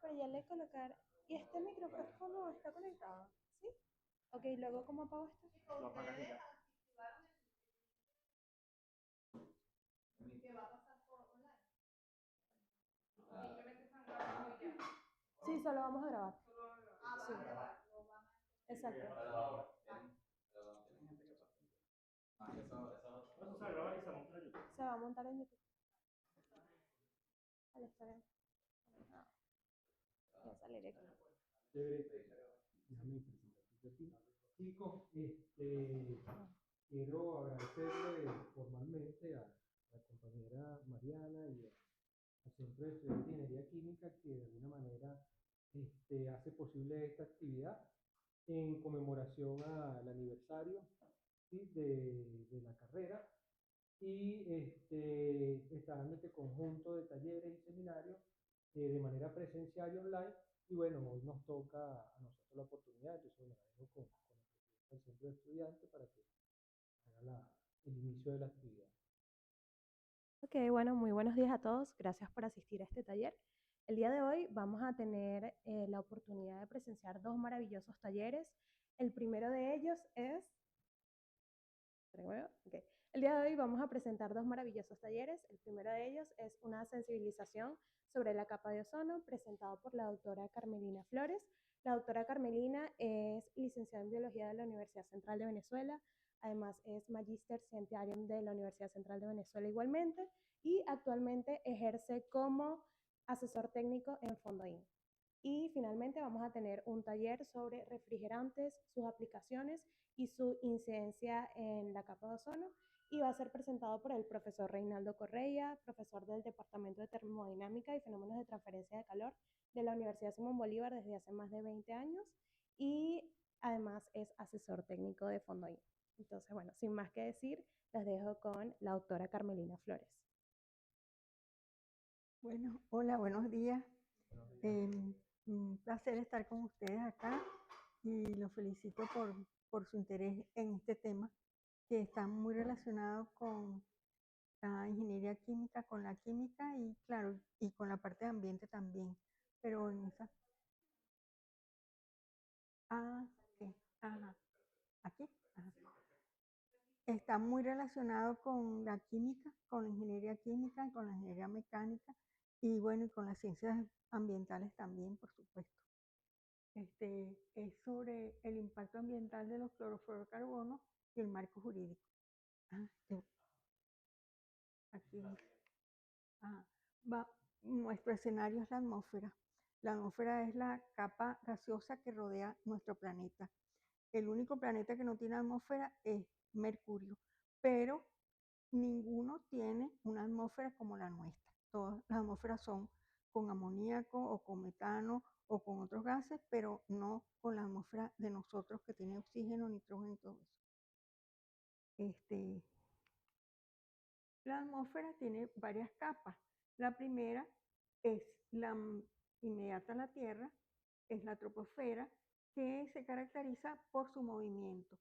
pero ya le colocar. ¿Y este micrófono está conectado? ¿Sí? Ok, luego, ¿cómo apago esto? Lo apagas y ya. Sí, solo vamos a grabar. Sí, exacto. Se va a montar en YouTube. Vale, está bien. Ah, voy a salir aquí. Déjame presentarte a ti. Chicos, quiero agradecerle formalmente a la compañera Mariana y al Centro de Estudiantes de Ingeniería Química que de alguna manera hace posible esta actividad en conmemoración al aniversario, ¿sí?, de la carrera y está dando este conjunto de talleres y seminarios de manera presencial y online. Y bueno, hoy nos toca a nosotros la oportunidad, entonces bueno, la dejo con el presidente del centro de estudiantes para que haga el inicio de la actividad. Ok, bueno, muy buenos días a todos. Gracias por asistir a este taller. El día de hoy vamos a tener la oportunidad de presenciar dos maravillosos talleres. El primero de ellos es... Okay. El día de hoy vamos a presentar dos maravillosos talleres. El primero de ellos es una sensibilización sobre la capa de ozono, presentado por la doctora Carmelina Flores. La doctora Carmelina es licenciada en Biología de la Universidad Central de Venezuela, además es Magíster Scientiarum de la Universidad Central de Venezuela igualmente, y actualmente ejerce como asesor técnico en Fondoin. Y finalmente vamos a tener un taller sobre refrigerantes, sus aplicaciones y su incidencia en la capa de ozono, y va a ser presentado por el profesor Reinaldo Correia, profesor del Departamento de Termodinámica y Fenómenos de Transferencia de Calor de la Universidad Simón Bolívar desde hace más de 20 años, y además es asesor técnico de Fondoin. Entonces, bueno, sin más que decir, los dejo con la doctora Carmelina Flores. Bueno, hola, buenos días. Un placer estar con ustedes acá y los felicito por su interés en este tema que está muy relacionado con la ingeniería química, con la química y claro, y con la parte de ambiente también. Pero en esa... Ah, ¿qué? Ajá. ¿Aquí? Ajá. Está muy relacionado con la química, con la ingeniería química, con la ingeniería mecánica y bueno, y con las ciencias ambientales también, por supuesto. Es sobre el impacto ambiental de los clorofluorocarbonos y el marco jurídico. Ah, aquí ah, va, nuestro escenario es la atmósfera. La atmósfera es la capa gaseosa que rodea nuestro planeta. El único planeta que no tiene atmósfera es Mercurio, pero ninguno tiene una atmósfera como la nuestra. Todas las atmósferas son con amoníaco o con metano o con otros gases, pero no con la atmósfera de nosotros que tiene oxígeno, nitrógeno y todo eso. La atmósfera tiene varias capas. La primera es la inmediata a la Tierra, es la troposfera, que se caracteriza por su movimiento.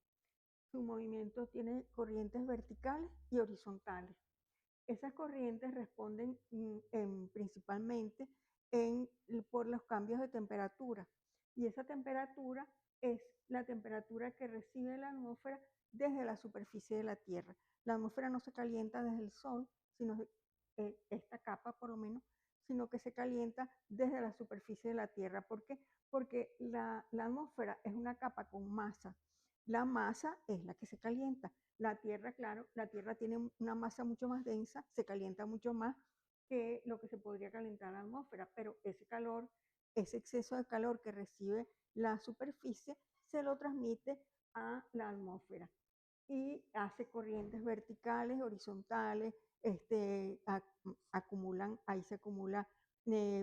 Su movimiento tiene corrientes verticales y horizontales. Esas corrientes responden principalmente por los cambios de temperatura. Y esa temperatura es la temperatura que recibe la atmósfera desde la superficie de la Tierra. La atmósfera no se calienta desde el Sol, sino esta capa por lo menos, sino que se calienta desde la superficie de la Tierra. ¿Por qué? Porque la atmósfera es una capa con masa. La masa es la que se calienta. La Tierra, claro, la Tierra tiene una masa mucho más densa, se calienta mucho más que lo que se podría calentar la atmósfera, pero ese calor, ese exceso de calor que recibe la superficie, se lo transmite a la atmósfera y hace corrientes verticales, horizontales, ahí se acumula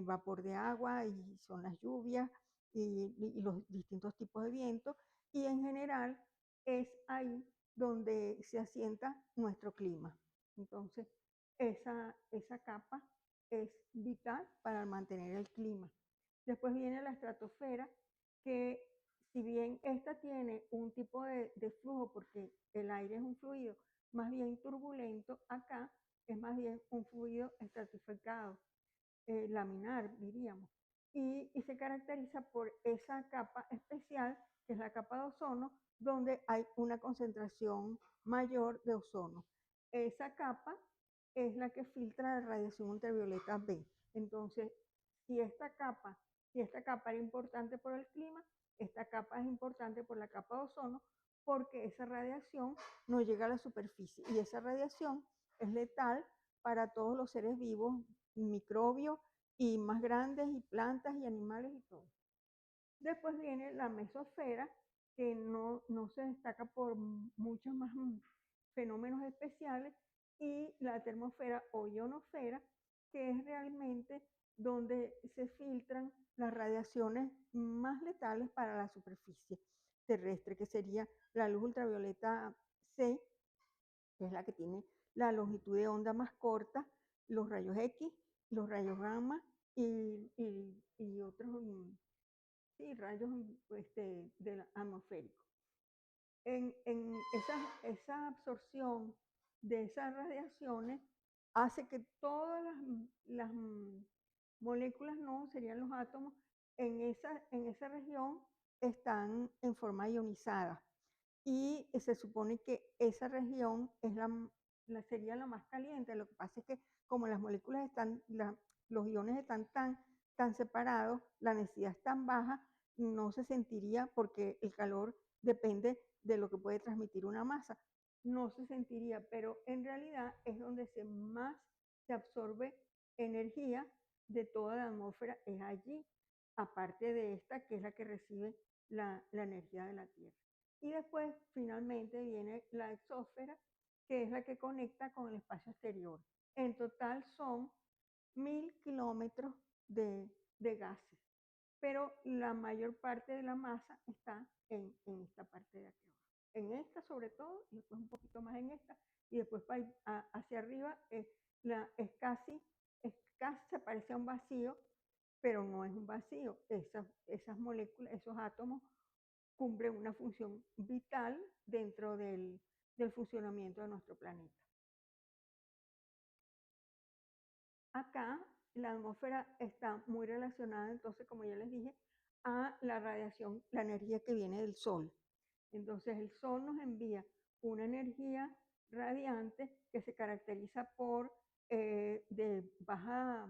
vapor de agua y son las lluvias y los distintos tipos de viento, y en general es ahí donde se asienta nuestro clima. Entonces, esa capa es vital para mantener el clima. Después viene la estratosfera, que si bien esta tiene un tipo de flujo, porque el aire es un fluido más bien turbulento, acá es más bien un fluido estratificado, laminar, diríamos. y se caracteriza por esa capa especial, que es la capa de ozono, donde hay una concentración mayor de ozono. Esa capa es la que filtra la radiación ultravioleta B. Entonces, si esta capa era importante por el clima, esta capa es importante por la capa de ozono, porque esa radiación no llega a la superficie y esa radiación es letal para todos los seres vivos, microbios y más grandes, y plantas y animales y todo. Después viene la mesosfera, que no se destaca por muchos más fenómenos especiales, y la termosfera o ionosfera, que es realmente donde se filtran las radiaciones más letales para la superficie terrestre, que sería la luz ultravioleta C, que es la que tiene la longitud de onda más corta, los rayos X, los rayos gamma y otros sí, rayos del atmosférico. En esa absorción de esas radiaciones hace que todas las moléculas, no, serían los átomos, en esa región están en forma ionizada. Y se supone que esa región es sería la más caliente. Lo que pasa es que como las moléculas los iones están tan separados, la densidad es tan baja, no se sentiría, porque el calor depende de lo que puede transmitir una masa. No se sentiría, pero en realidad es donde más se absorbe energía de toda la atmósfera, es allí, aparte de esta, que es la que recibe la energía de la Tierra. Y después, finalmente, viene la exósfera, que es la que conecta con el espacio exterior. En total son 1000 kilómetros de gases, pero la mayor parte de la masa está en esta parte de aquí abajo. En esta sobre todo, y después un poquito más en esta, y después hacia arriba es casi se parece a un vacío, pero no es un vacío. Esas moléculas, esos átomos cumplen una función vital dentro del funcionamiento de nuestro planeta. Acá la atmósfera está muy relacionada, entonces, como ya les dije, a la radiación, la energía que viene del Sol. Entonces, el Sol nos envía una energía radiante que se caracteriza por de baja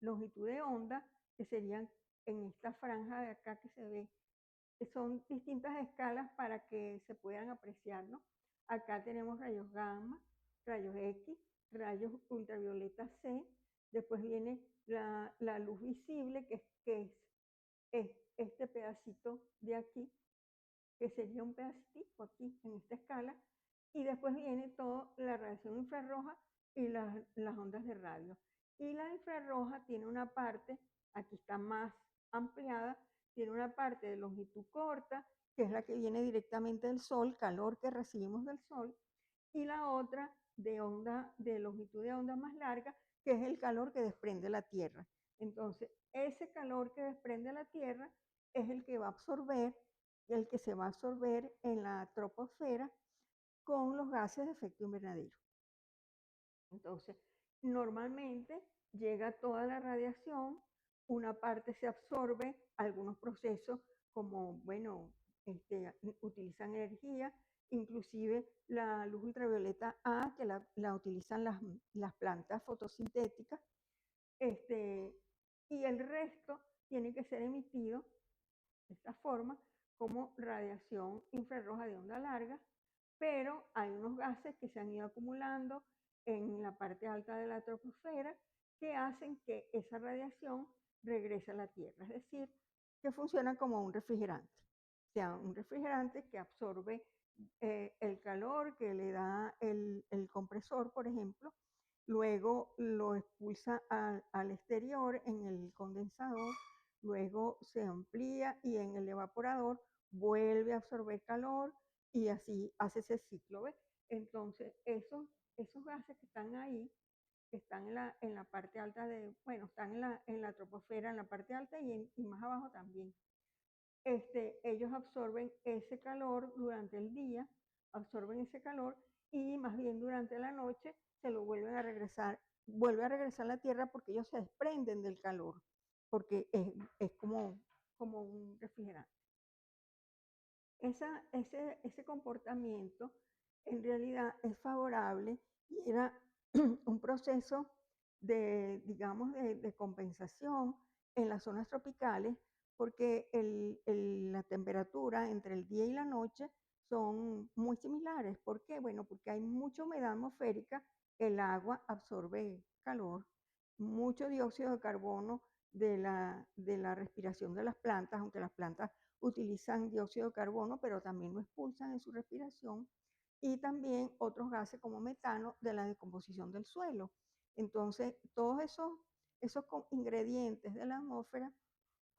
longitud de onda, que serían en esta franja de acá que se ve. Son distintas escalas para que se puedan apreciar, ¿no? Acá tenemos rayos gamma, rayos X, rayos ultravioleta C. Después viene la luz visible, es este pedacito de aquí, que sería un pedacito aquí en esta escala. Y después viene toda la radiación infrarroja y las ondas de radio. Y la infrarroja tiene una parte, aquí está más ampliada, tiene una parte de longitud corta, que es la que viene directamente del Sol, calor que recibimos del Sol, y la otra de longitud de onda más larga, que es el calor que desprende la Tierra. Entonces, ese calor que desprende la Tierra es el que va a absorber, el que se va a absorber en la troposfera con los gases de efecto invernadero. Entonces, normalmente llega toda la radiación, una parte se absorbe, algunos procesos como, bueno, utilizan energía, inclusive la luz ultravioleta A, que la utilizan las plantas fotosintéticas, y el resto tiene que ser emitido de esta forma como radiación infrarroja de onda larga, pero hay unos gases que se han ido acumulando en la parte alta de la troposfera que hacen que esa radiación regrese a la Tierra, es decir, que funciona como un refrigerante. O sea, un refrigerante que absorbe el calor que le da el compresor, por ejemplo, luego lo expulsa al exterior en el condensador, luego se amplía y en el evaporador vuelve a absorber calor y así hace ese ciclo, ¿ves? Entonces, esos gases que están ahí, que están en la parte alta bueno, están en la troposfera, en la parte alta y más abajo también. Ellos absorben ese calor durante el día, absorben ese calor y más bien durante la noche se lo vuelve a regresar a la Tierra, porque ellos se desprenden del calor. porque es como un refrigerante. Ese comportamiento en realidad es favorable y era un proceso de, digamos, de compensación en las zonas tropicales, porque la temperatura entre el día y la noche son muy similares. ¿Por qué? Bueno, porque hay mucha humedad atmosférica, el agua absorbe calor, mucho dióxido de carbono de la respiración de las plantas, aunque las plantas utilizan dióxido de carbono, pero también lo expulsan en su respiración, y también otros gases como metano de la decomposición del suelo. Entonces, todos esos ingredientes de la atmósfera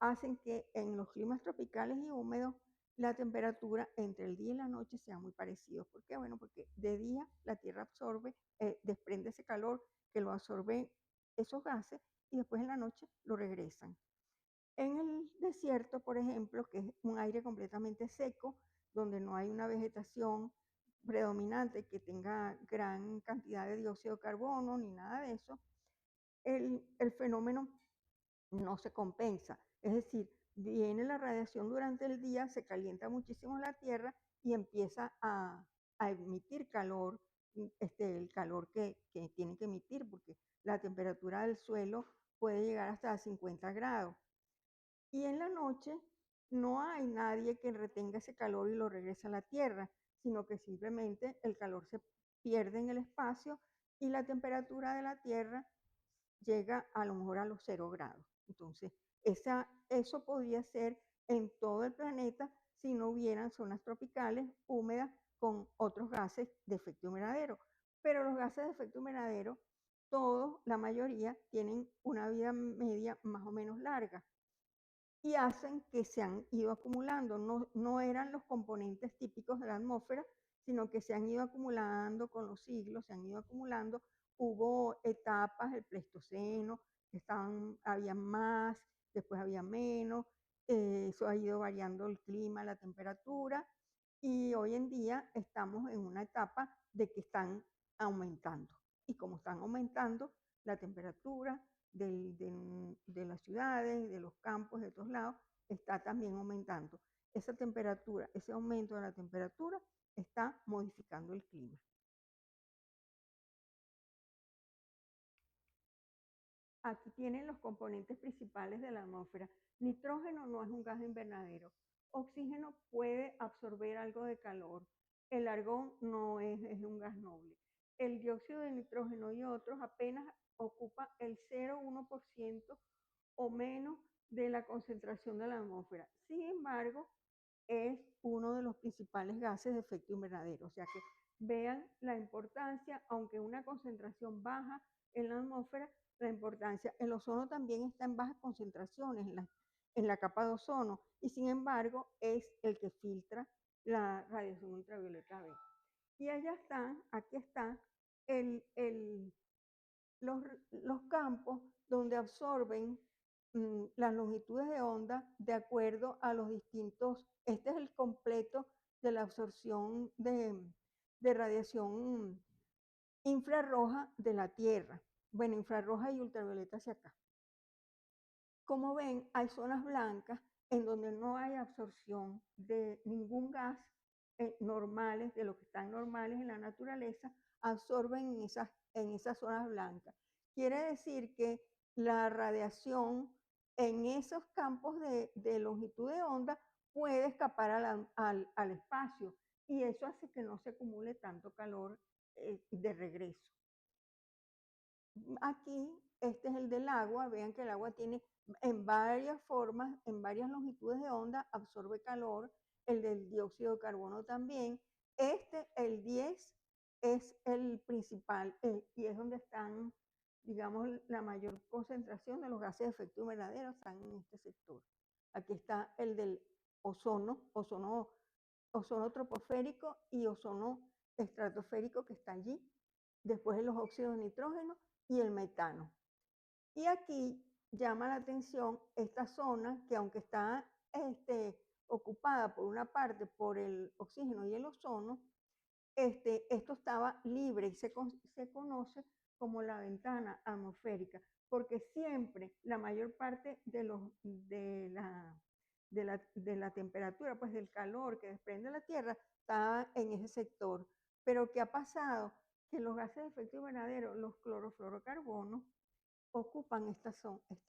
hacen que en los climas tropicales y húmedos la temperatura entre el día y la noche sea muy parecidos. ¿Por qué? Bueno, porque de día la Tierra absorbe, desprende ese calor que lo absorbe esos gases y después en la noche lo regresan. En el desierto, por ejemplo, que es un aire completamente seco, donde no hay una vegetación predominante que tenga gran cantidad de dióxido de carbono ni nada de eso, el fenómeno no se compensa. Es decir, viene la radiación durante el día, se calienta muchísimo la Tierra y empieza a emitir calor, el calor que tiene que emitir, porque la temperatura del suelo puede llegar hasta 50 grados. Y en la noche no hay nadie que retenga ese calor y lo regrese a la Tierra, sino que simplemente el calor se pierde en el espacio y la temperatura de la Tierra llega a lo mejor a los 0 grados. Entonces, eso podría ser en todo el planeta si no hubieran zonas tropicales húmedas con otros gases de efecto invernadero. Pero los gases de efecto invernadero, todos, la mayoría, tienen una vida media más o menos larga y hacen que se han ido acumulando. No eran los componentes típicos de la atmósfera, sino que se han ido acumulando con los siglos, se han ido acumulando. Hubo etapas, el Pleistoceno, que había más, después había menos, eso ha ido variando el clima, la temperatura, y hoy en día estamos en una etapa de que están aumentando. Y como están aumentando, la temperatura de las ciudades, de los campos, de todos lados, está también aumentando. Esa temperatura, ese aumento de la temperatura está modificando el clima. Aquí tienen los componentes principales de la atmósfera. Nitrógeno no es un gas invernadero. Oxígeno puede absorber algo de calor. El argón no es un gas noble. El dióxido de nitrógeno y otros apenas ocupa el 0,1% o menos de la concentración de la atmósfera. Sin embargo, es uno de los principales gases de efecto invernadero. O sea que vean la importancia, aunque una concentración baja en la atmósfera, la importancia. El ozono también está en bajas concentraciones en la capa de ozono y sin embargo es el que filtra la radiación ultravioleta B. Y allá están, aquí están los campos donde absorben las longitudes de onda de acuerdo a los distintos, este es el completo de la absorción de radiación infrarroja de la Tierra. Bueno, infrarroja y ultravioleta hacia acá. Como ven, hay zonas blancas en donde no hay absorción de ningún gas normales, de lo que están normales en la naturaleza, absorben en esas zonas blancas. Quiere decir que la radiación en esos campos de longitud de onda puede escapar al espacio y eso hace que no se acumule tanto calor de regreso. Aquí, este es el del agua, vean que el agua tiene en varias formas, en varias longitudes de onda, absorbe calor, el del dióxido de carbono también. El 10, es el principal y es donde están, digamos, la mayor concentración de los gases de efecto invernadero, están en este sector. Aquí está el del ozono troposférico y ozono estratosférico que está allí. Después de los óxidos de nitrógeno y el metano. Y aquí llama la atención esta zona que aunque está ocupada por una parte por el oxígeno y el ozono, esto estaba libre y se conoce como la ventana atmosférica, porque siempre la mayor parte de la temperatura, pues del calor que desprende la Tierra, está en ese sector. Pero ¿qué ha pasado? Que los gases de efecto invernadero, los clorofluorocarbonos, ocupan esta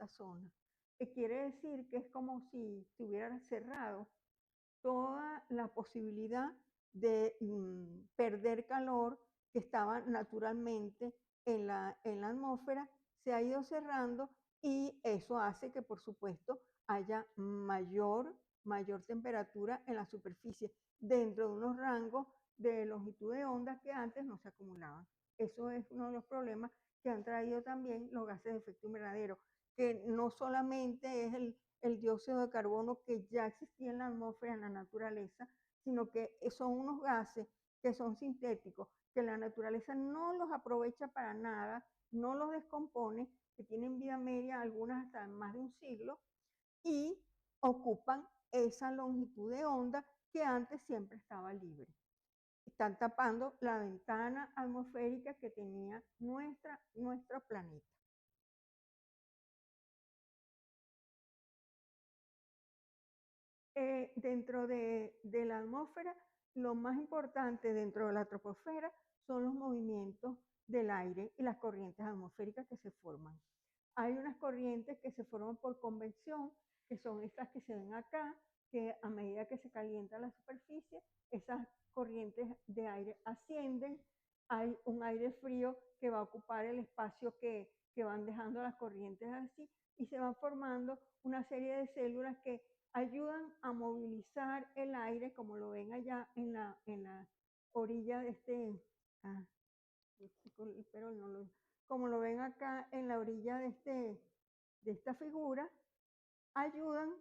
zona. Que quiere decir que es como si se hubiera cerrado toda la posibilidad de perder calor que estaba naturalmente en la atmósfera, se ha ido cerrando y eso hace que, por supuesto, haya mayor temperatura en la superficie dentro de unos rangos de longitud de onda que antes no se acumulaban. Eso es uno de los problemas que han traído también los gases de efecto invernadero, que no solamente es el dióxido de carbono que ya existía en la atmósfera, en la naturaleza, sino que son unos gases que son sintéticos, que la naturaleza no los aprovecha para nada, no los descompone, que tienen vida media, algunas hasta más de un siglo, y ocupan esa longitud de onda que antes siempre estaba libre. Están tapando la ventana atmosférica que tenía nuestro planeta. Dentro de la atmósfera, lo más importante dentro de la troposfera son los movimientos del aire y las corrientes atmosféricas que se forman. Hay unas corrientes que se forman por convección, que son estas que se ven acá, que a medida que se calienta la superficie, esas corrientes de aire ascienden. Hay un aire frío que va a ocupar el espacio que van dejando las corrientes así, y se van formando una serie de células que ayudan a movilizar el aire, como lo ven allá en la orilla de pero como lo ven acá en la orilla de esta figura, ayudan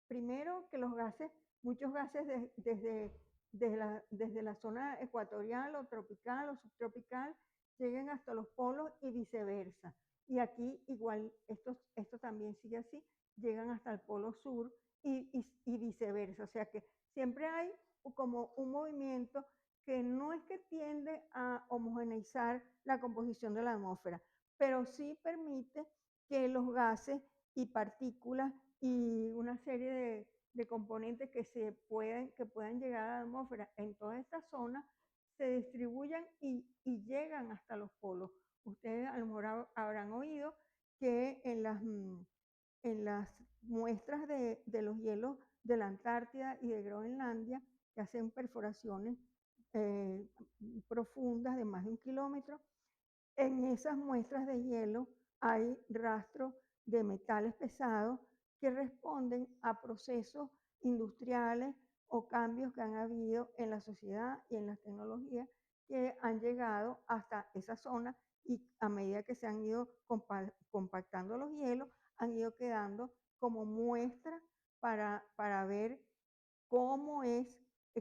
primero que los gases, muchos gases desde la zona ecuatorial o tropical o subtropical, lleguen hasta los polos y viceversa. Y aquí igual, esto también sigue así, llegan hasta el polo sur y viceversa. O sea que siempre hay como un movimiento que no es que tiende a homogeneizar la composición de la atmósfera, pero sí permite que los gases y partículas y una serie de componentes que puedan llegar a la atmósfera en toda esta zona se distribuyan y llegan hasta los polos. Ustedes a lo mejor habrán oído que en las muestras de los hielos de la Antártida y de Groenlandia, que hacen perforaciones eh, profundas de más de 1 kilómetro, en esas muestras de hielo hay rastros de metales pesados que responden a procesos industriales o cambios que han habido en la sociedad y en las tecnologías que han llegado hasta esa zona, y a medida que se han ido compactando los hielos, han ido quedando como muestra para ver cómo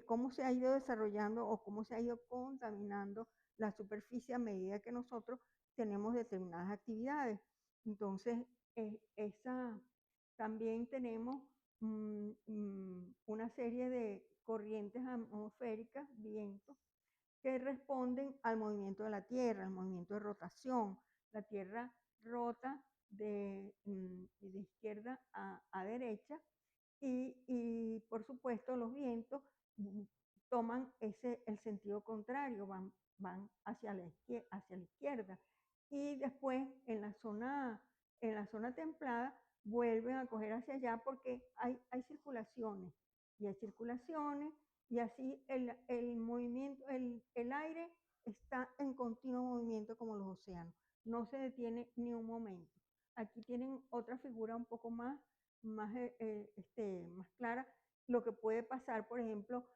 cómo se ha ido desarrollando o cómo se ha ido contaminando la superficie a medida que nosotros tenemos determinadas actividades. Entonces, también tenemos una serie de corrientes atmosféricas, vientos, que responden al movimiento de la Tierra, al movimiento de rotación. La Tierra rota de izquierda a derecha, y por supuesto los vientos toman el sentido contrario, van hacia la izquierda. Y después en la zona templada vuelven a coger hacia allá porque hay circulaciones. Y hay circulaciones, y así el movimiento, el aire está en continuo movimiento como los océanos. No se detiene ni un momento. Aquí tienen otra figura un poco más clara, lo que puede pasar, por ejemplo,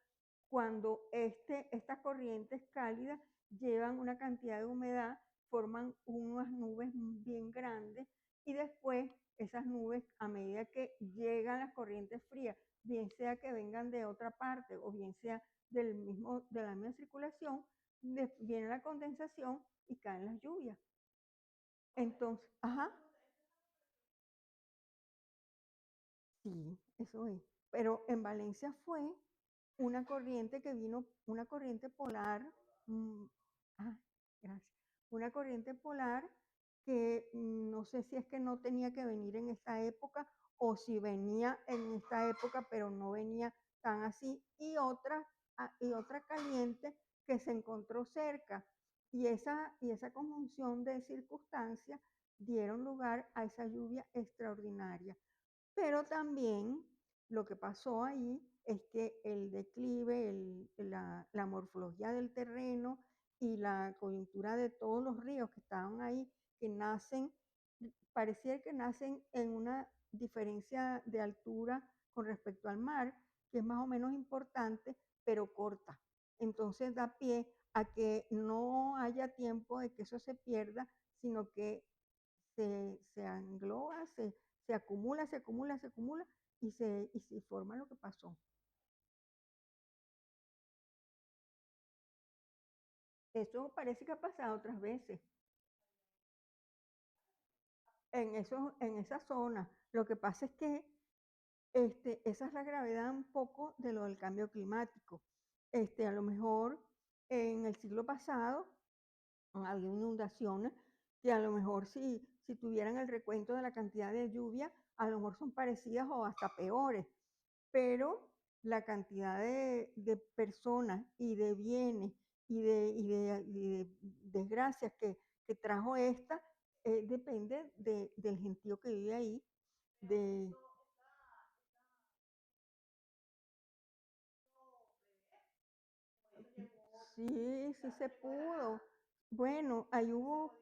cuando estas corrientes cálidas llevan una cantidad de humedad, forman unas nubes bien grandes, y después esas nubes, a medida que llegan las corrientes frías, bien sea que vengan de otra parte o bien sea de la misma circulación, viene la condensación y caen las lluvias. Entonces, ajá. Sí, eso es. Pero en Valencia fue una corriente que vino, una corriente polar, mm, ah, gracias, una corriente polar que no sé si es que no tenía que venir en esta época o si venía en esta época, pero no venía tan así, y otra caliente que se encontró cerca. Y esa conjunción de circunstancias dieron lugar a esa lluvia extraordinaria. Pero también lo que pasó ahí es que el declive, la morfología del terreno y la coyuntura de todos los ríos que estaban ahí, que nacen, parecía que nacen en una diferencia de altura con respecto al mar, que es más o menos importante, pero corta. Entonces da pie a que no haya tiempo de que eso se pierda, sino que se engloba, se acumula, se acumula, se acumula y se forma lo que pasó. Eso parece que ha pasado otras veces en esa zona. Lo que pasa es que esa es la gravedad un poco de lo del cambio climático. A lo mejor en el siglo pasado había inundaciones que a lo mejor si tuvieran el recuento de la cantidad de lluvia, a lo mejor son parecidas o hasta peores, pero la cantidad de personas y de bienes y de desgracias que trajo esta depende del gentío que vive ahí, de, sí, sí se pudo. Bueno, ahí hubo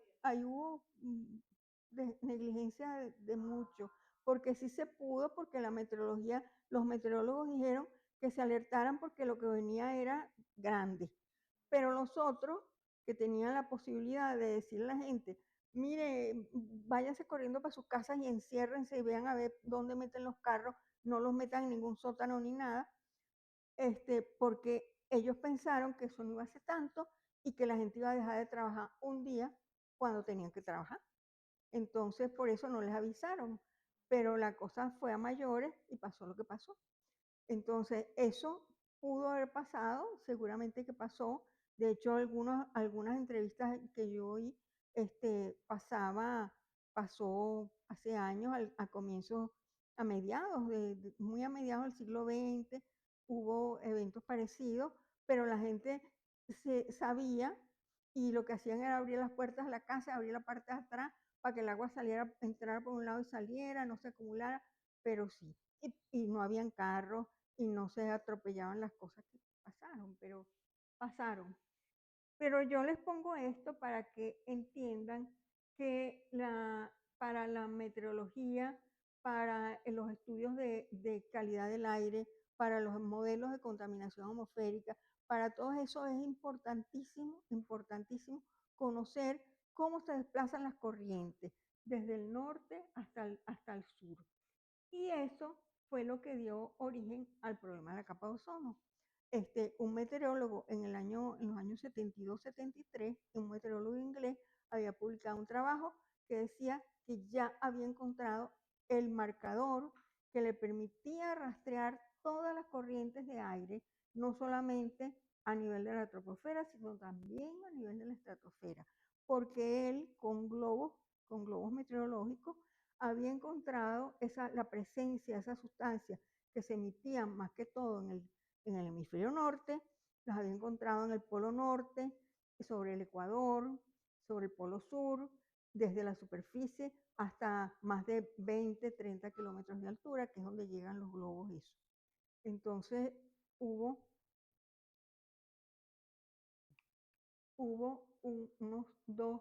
negligencia de mucho, porque sí se pudo, porque la meteorología, los meteorólogos dijeron que se alertaran porque lo que venía era grande. Pero los otros que tenían la posibilidad de decirle a la gente, mire, váyanse corriendo para sus casas y enciérrense y vean a ver dónde meten los carros, no los metan en ningún sótano ni nada, porque ellos pensaron que eso no iba a ser tanto y que la gente iba a dejar de trabajar un día cuando tenían que trabajar. Entonces, por eso no les avisaron. Pero la cosa fue a mayores y pasó lo que pasó. Entonces, eso pudo haber pasado, seguramente que pasó. De hecho, algunas entrevistas que yo oí, pasó hace años, a comienzos, a mediados, muy a mediados del siglo XX, hubo eventos parecidos, pero la gente se sabía y lo que hacían era abrir las puertas de la casa, abrir la parte de atrás para que el agua saliera, entrara por un lado y saliera, no se acumulara, pero sí. Y no habían carros, y no se atropellaban las cosas que pasaron, pero pasaron. Pero yo les pongo esto para que entiendan que para la meteorología, para los estudios de calidad del aire, para los modelos de contaminación atmosférica, para todo eso es importantísimo, importantísimo conocer cómo se desplazan las corrientes desde el norte hasta el sur. Y eso fue lo que dio origen al problema de la capa de ozono. Un meteorólogo en los años 72-73, un meteorólogo inglés había publicado un trabajo que decía que ya había encontrado el marcador que le permitía rastrear todas las corrientes de aire, no solamente a nivel de la troposfera, sino también a nivel de la estratosfera, porque él con globos meteorológicos, había encontrado la presencia de esas sustancias que se emitían más que todo en el hemisferio norte, las había encontrado en el polo norte, sobre el Ecuador, sobre el polo sur, desde la superficie hasta más de 20, 30 kilómetros de altura, que es donde llegan los globos esos. Entonces hubo unos dos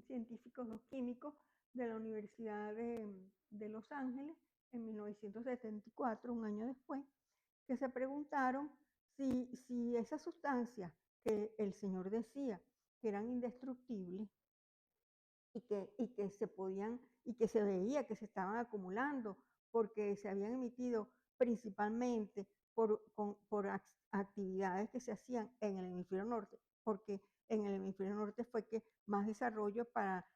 científicos, dos químicos de la Universidad de Los Ángeles en 1974, un año después, que se preguntaron si esas sustancias que el señor decía que eran indestructibles y que se podían, y que se veía que se estaban acumulando porque se habían emitido principalmente por actividades que se hacían en el hemisferio norte, porque en el hemisferio norte fue que más desarrollo para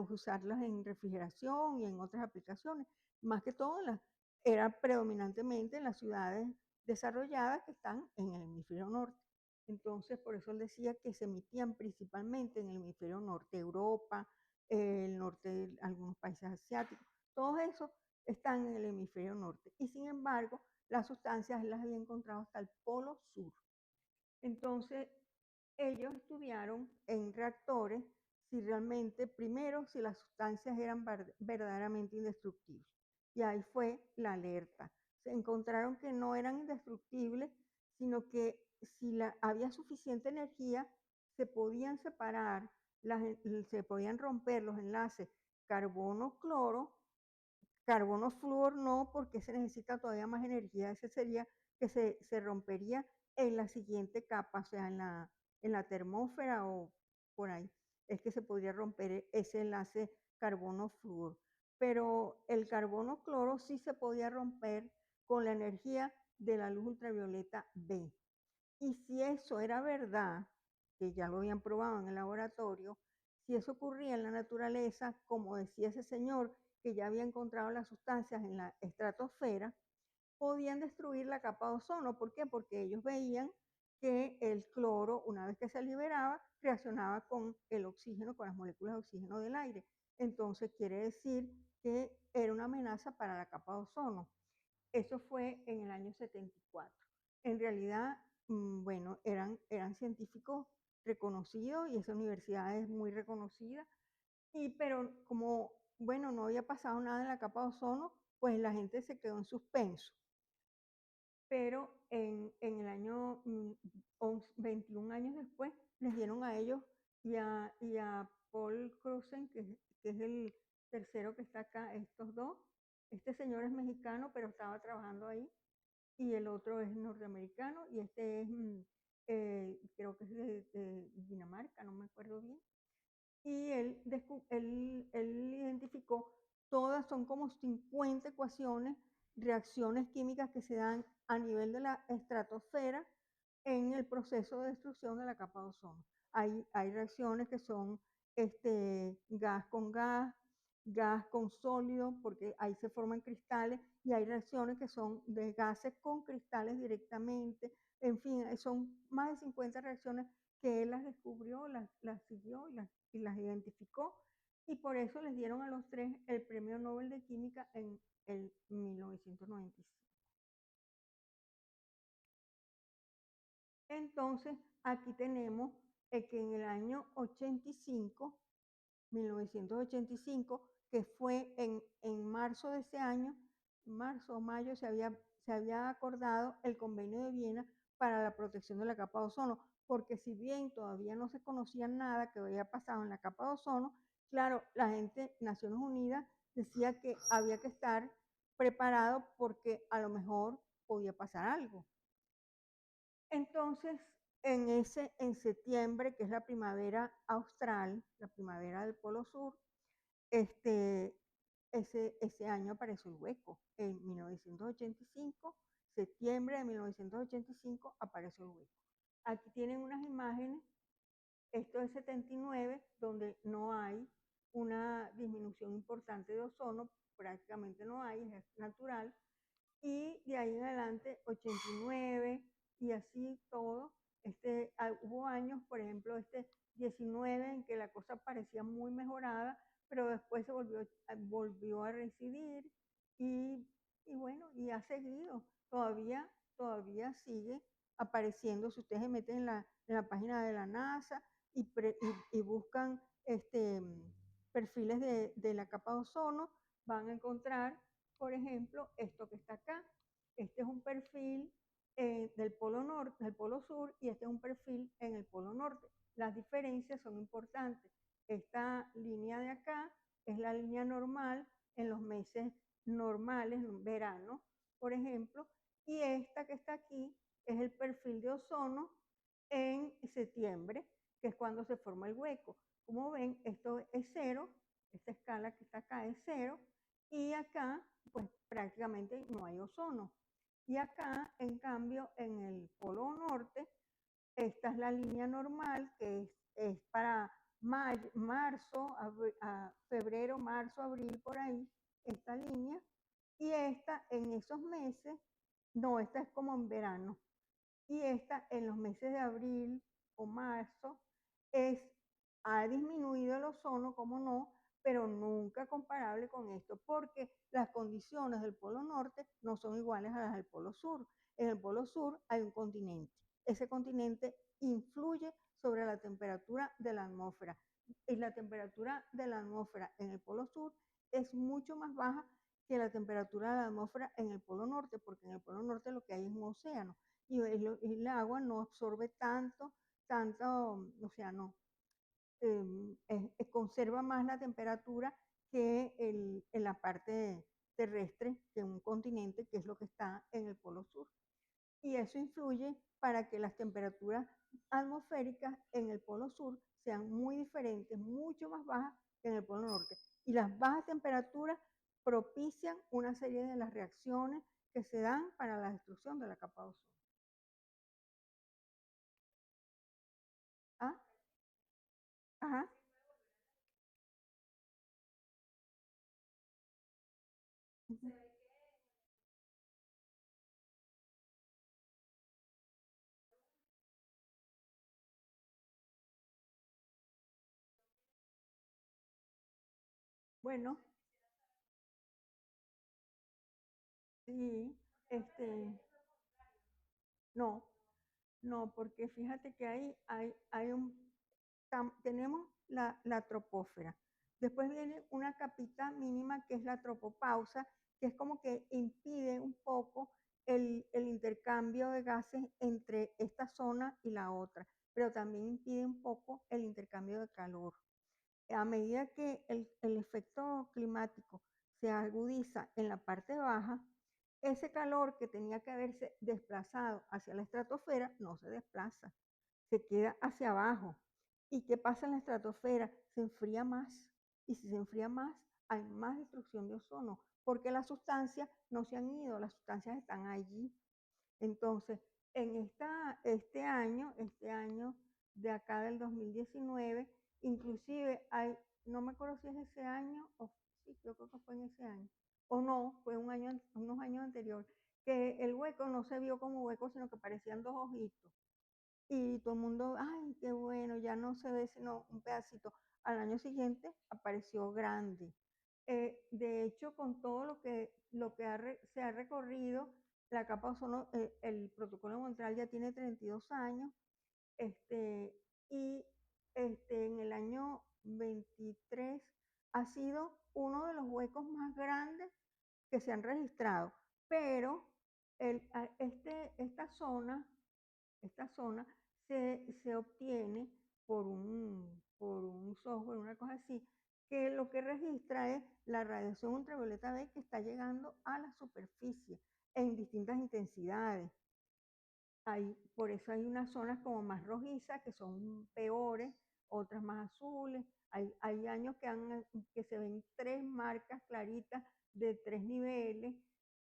usarlas en refrigeración y en otras aplicaciones, más que todo era predominantemente en las ciudades desarrolladas que están en el hemisferio norte. Entonces, por eso él decía que se emitían principalmente en el hemisferio norte, Europa, el norte de algunos países asiáticos. Todo eso están en el hemisferio norte. Y sin embargo, las sustancias las había encontrado hasta el polo sur. Entonces, ellos estudiaron en reactores si realmente, primero, si las sustancias eran verdaderamente indestructibles. Y ahí fue la alerta. Se encontraron que no eran indestructibles, sino que si había suficiente energía, se podían separar, se podían romper los enlaces carbono-cloro. Carbono-flúor no, porque se necesita todavía más energía. Ese sería que se rompería en la siguiente capa, o sea, en la termósfera o por ahí. Es que se podría romper ese enlace carbono-flúor. Pero el carbono-cloro sí se podía romper con la energía de la luz ultravioleta B. Y si eso era verdad, que ya lo habían probado en el laboratorio, si eso ocurría en la naturaleza, como decía ese señor que ya había encontrado las sustancias en la estratosfera, podían destruir la capa de ozono. ¿Por qué? Porque ellos veían que el cloro, una vez que se liberaba, reaccionaba con el oxígeno, con las moléculas de oxígeno del aire. Entonces quiere decir que era una amenaza para la capa de ozono. Eso fue en el año 74. En realidad, bueno, eran científicos reconocidos y esa universidad es muy reconocida. Pero como, bueno, no había pasado nada en la capa de ozono, pues la gente se quedó en suspenso. Pero en el año 21 años después, les dieron a ellos y a Paul Cruzen, que es el tercero que está acá, estos dos. Este señor es mexicano, pero estaba trabajando ahí, y el otro es norteamericano, y este es, creo que es de Dinamarca, no me acuerdo bien. Y él identificó, todas son como 50 ecuaciones, reacciones químicas que se dan a nivel de la estratosfera en el proceso de destrucción de la capa de ozono. Hay reacciones que son gas con gas, gas con sólido, porque ahí se forman cristales, y hay reacciones que son de gases con cristales directamente. En fin, son más de 50 reacciones que él las descubrió, las siguió y las identificó, y por eso les dieron a los tres el Premio Nobel de Química en el 1995. Entonces, aquí tenemos que en el año 85, 1985, que fue en marzo de ese año, marzo o mayo, se había acordado el Convenio de Viena para la protección de la capa de ozono, porque si bien todavía no se conocía nada que había pasado en la capa de ozono, claro, la gente, Naciones Unidas, decía que había que estar preparado porque a lo mejor podía pasar algo. Entonces, en septiembre, que es la primavera austral, la primavera del Polo Sur, ese año apareció el hueco. En 1985, septiembre de 1985, apareció el hueco. Aquí tienen unas imágenes. Esto es 79, donde no hay una disminución importante de ozono, prácticamente no hay, es natural. Y de ahí en adelante 89 y así todo. Hubo años, por ejemplo, 19 en que la cosa parecía muy mejorada, pero después se volvió a reincidir, y bueno, y ha seguido. Todavía sigue apareciendo. Si ustedes se meten en la página de la NASA y buscan perfiles de la capa de ozono, van a encontrar, por ejemplo, esto que está acá. Este es un perfil del polo norte, del polo sur, y este es un perfil en el polo norte. Las diferencias son importantes. Esta línea de acá es la línea normal en los meses normales, en verano, por ejemplo, y esta que está aquí es el perfil de ozono en septiembre, que es cuando se forma el hueco. Como ven, esto es cero, esta escala que está acá es cero, y acá pues prácticamente no hay ozono. Y acá, en cambio, en el polo norte, esta es la línea normal, que es para febrero, marzo, abril, por ahí, esta línea. Y esta en esos meses, no, esta es como en verano. Y esta en los meses de abril o marzo ha disminuido el ozono, como no, pero nunca comparable con esto, porque las condiciones del Polo Norte no son iguales a las del Polo Sur. En el Polo Sur hay un continente. Ese continente influye sobre la temperatura de la atmósfera. Y la temperatura de la atmósfera en el Polo Sur es mucho más baja que la temperatura de la atmósfera en el Polo Norte, porque en el Polo Norte lo que hay es un océano y el agua no absorbe tanto, o sea, no, conserva más la temperatura que en la parte terrestre, que un continente, que es lo que está en el Polo Sur. Y eso influye para que las temperaturas atmosféricas en el Polo Sur sean muy diferentes, mucho más bajas que en el Polo Norte. Y las bajas temperaturas propician una serie de las reacciones que se dan para la destrucción de la capa de ozono. ¿Ah? Ajá. Uh-huh. Bueno, sí, no, no, porque fíjate que tenemos la tropósfera. Después viene una capita mínima que es la tropopausa, que es como que impide un poco el intercambio de gases entre esta zona y la otra, pero también impide un poco el intercambio de calor. A medida que el efecto climático se agudiza en la parte baja, ese calor que tenía que haberse desplazado hacia la estratosfera no se desplaza, se queda hacia abajo. ¿Y qué pasa en la estratosfera? Se enfría más. Y si se enfría más, hay más destrucción de ozono, porque las sustancias no se han ido, las sustancias están allí. Entonces, este año de acá del 2019, inclusive hay, no me acuerdo si es ese año, o sí, yo creo que fue en ese año, o no, fue unos años anteriores, que el hueco no se vio como hueco, sino que parecían dos ojitos. Y todo el mundo, ay, qué bueno, ya no se ve sino un pedacito. Al año siguiente apareció grande. De hecho, con todo se ha recorrido, la capa de ozono, el protocolo de Montreal ya tiene 32 años, este, y en el año 23 ha sido uno de los huecos más grandes que se han registrado, pero esta zona se obtiene por un software, una cosa así, que lo que registra es la radiación ultravioleta B que está llegando a la superficie en distintas intensidades. Por eso hay unas zonas como más rojizas que son peores, otras más azules. Hay años que se ven tres marcas claritas de tres niveles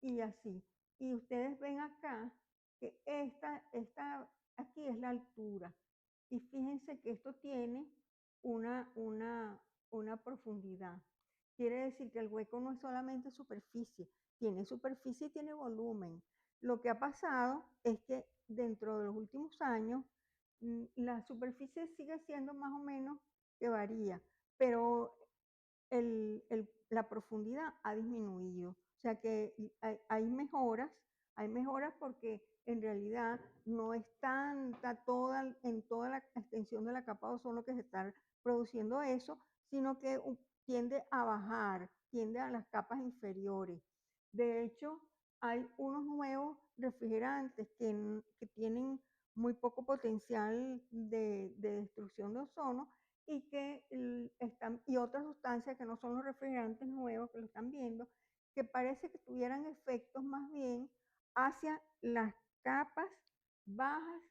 y así. Y ustedes ven acá que aquí es la altura. Y fíjense que esto tiene una, una profundidad. Quiere decir que el hueco no es solamente superficie, tiene superficie y tiene volumen. Lo que ha pasado es que dentro de los últimos años, la superficie sigue siendo más o menos que varía, pero la profundidad ha disminuido. O sea que hay mejoras porque en realidad no es en toda la extensión de la capa de ozono que se está produciendo eso, sino que tiende a bajar, tiende a las capas inferiores. De hecho, hay unos nuevos refrigerantes que tienen muy poco potencial de destrucción de ozono y otras sustancias que no son los refrigerantes nuevos que lo están viendo, que parece que tuvieran efectos más bien hacia las capas bajas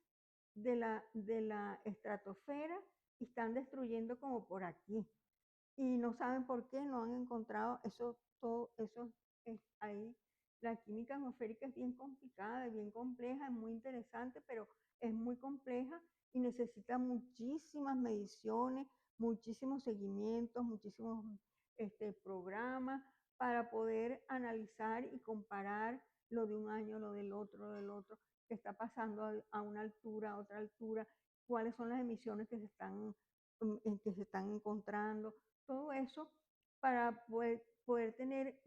de la estratosfera y están destruyendo como por aquí. Y no saben por qué, no han encontrado todo eso es ahí. La química atmosférica es bien complicada, es bien compleja, es muy interesante, pero es muy compleja y necesita muchísimas mediciones, muchísimos seguimientos, muchísimos programas para poder analizar y comparar lo de un año, lo del otro, qué está pasando a una altura, a otra altura, cuáles son las emisiones que se están encontrando. Todo eso para poder tener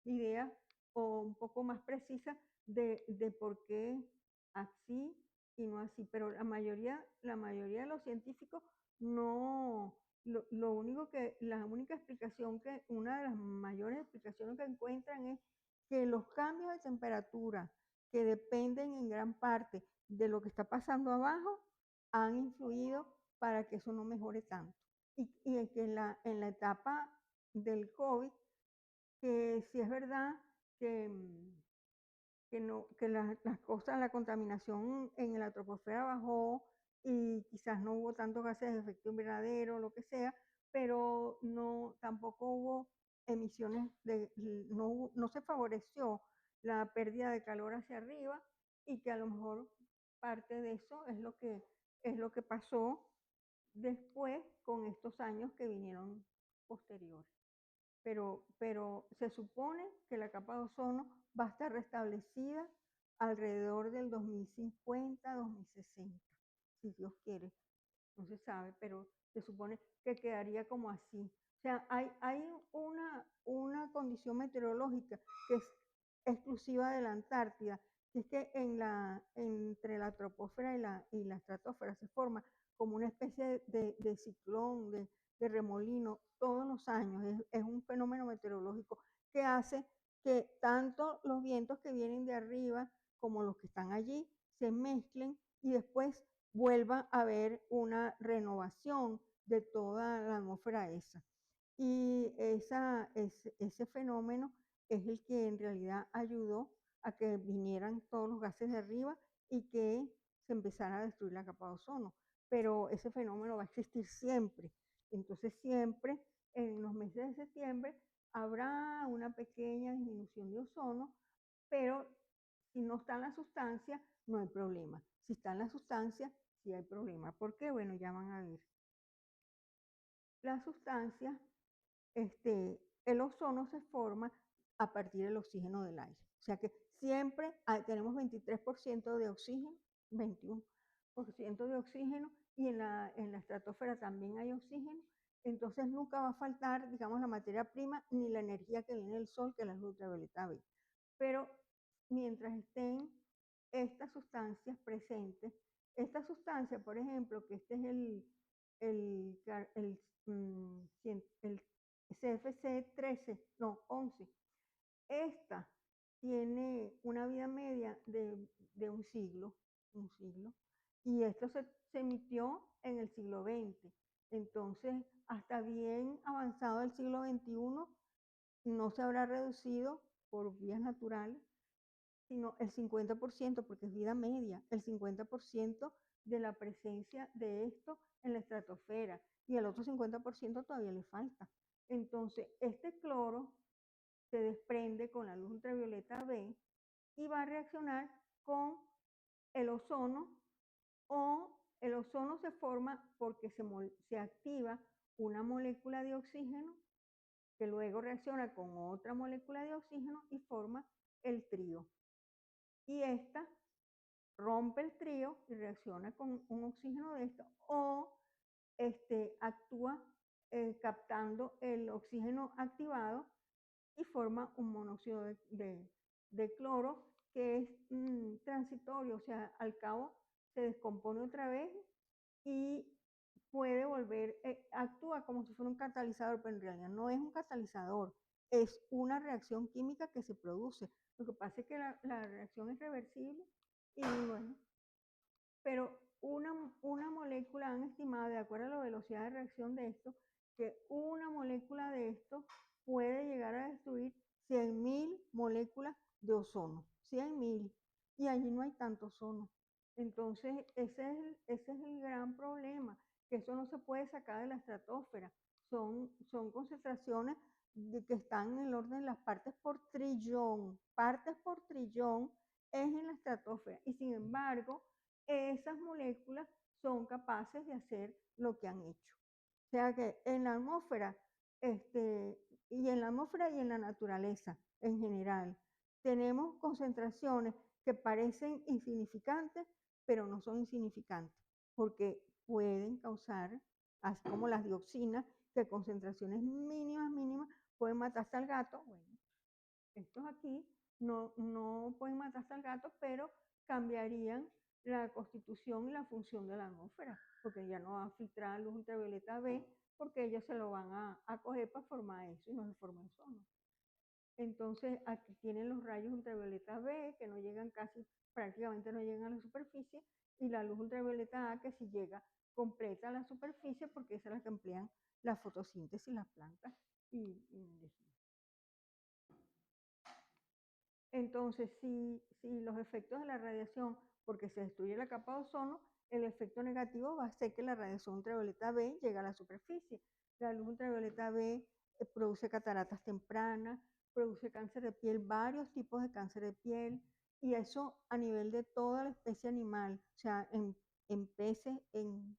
ideas o un poco más precisas de por qué así y no así. Pero la mayoría de los científicos no, la única explicación una de las mayores explicaciones que encuentran es que los cambios de temperatura que dependen en gran parte de lo que está pasando abajo han influido para que eso no mejore tanto. Y que en la etapa del COVID, que sí es verdad que, que las cosas, la contaminación en la troposfera bajó y quizás no hubo tantos gases de efecto invernadero, lo que sea, pero tampoco hubo emisiones, no se favoreció la pérdida de calor hacia arriba y que a lo mejor parte de eso es lo que pasó después con estos años que vinieron posteriores. Pero se supone que la capa de ozono va a estar restablecida alrededor del 2050, 2060, si Dios quiere. No se sabe, pero se supone que quedaría como así. O sea, hay una condición meteorológica que es exclusiva de la Antártida, que es que entre la troposfera y la estratosfera se forma como una especie de ciclón, de remolino todos los años. Es un fenómeno meteorológico que hace que tanto los vientos que vienen de arriba como los que están allí se mezclen y después vuelva a haber una renovación de toda la atmósfera esa. Y ese fenómeno es el que en realidad ayudó a que vinieran todos los gases de arriba y que se empezara a destruir la capa de ozono. Pero ese fenómeno va a existir siempre. Entonces siempre en los meses de septiembre habrá una pequeña disminución de ozono, pero si no está en la sustancia, no hay problema. Si está en la sustancia, sí hay problema. ¿Por qué? Bueno, ya van a ver. La sustancia, el ozono se forma a partir del oxígeno del aire. O sea que siempre tenemos 23% de oxígeno, 21% de oxígeno, y en la estratosfera también hay oxígeno. Entonces nunca va a faltar, digamos, la materia prima ni la energía que viene del sol, que es la luz ultravioleta B. Pero mientras estén estas sustancias presentes, esta sustancia, por ejemplo, que este es el CFC 13, no, 11, esta tiene una vida media de un siglo, y esto se emitió en el siglo XX. Entonces, hasta bien avanzado el siglo XXI, no se habrá reducido por vías naturales, sino el 50%, porque es vida media, el 50% de la presencia de esto en la estratosfera, y el otro 50% todavía le falta. Entonces, este cloro se desprende con la luz ultravioleta B y va a reaccionar con el ozono, o el ozono se forma porque se activa una molécula de oxígeno que luego reacciona con otra molécula de oxígeno y forma el trío. Y esta rompe el trío y reacciona con un oxígeno de esto, o actúa captando el oxígeno activado y forma un monóxido de cloro que es transitorio, o sea, al cabo se descompone otra vez y puede volver, actúa como si fuera un catalizador, pero en realidad no es un catalizador, es una reacción química que se produce. Lo que pasa es que la reacción es reversible y bueno, pero una molécula, han estimado, de acuerdo a la velocidad de reacción de esto, que una molécula de esto puede llegar a destruir 100.000 moléculas de ozono, 100.000, y allí no hay tanto ozono. Entonces, ese es el gran problema, que eso no se puede sacar de la estratosfera. Son concentraciones que están en el orden de las partes por trillón. Partes por trillón es en la estratosfera. Y sin embargo, esas moléculas son capaces de hacer lo que han hecho. O sea que en la atmósfera, y en la naturaleza en general, tenemos concentraciones que parecen insignificantes, pero no son insignificantes, porque pueden causar, así como las dioxinas, que concentraciones mínimas pueden matar hasta al gato. Bueno, estos aquí no pueden matar hasta al gato, pero cambiarían la constitución y la función de la atmósfera, porque ya no va a filtrar luz ultravioleta B, porque ellos se lo van a coger para formar eso y no se forma el ozono. Entonces aquí tienen los rayos ultravioleta B, que no llegan prácticamente no llegan a la superficie, y la luz ultravioleta A, que sí llega completa a la superficie, porque esa es la que emplean la fotosíntesis, las plantas y entonces, si los efectos de la radiación, porque se destruye la capa de ozono, el efecto negativo va a ser que la radiación ultravioleta B llega a la superficie. La luz ultravioleta B produce cataratas tempranas, produce cáncer de piel, varios tipos de cáncer de piel, y eso a nivel de toda la especie animal, o sea, en peces, en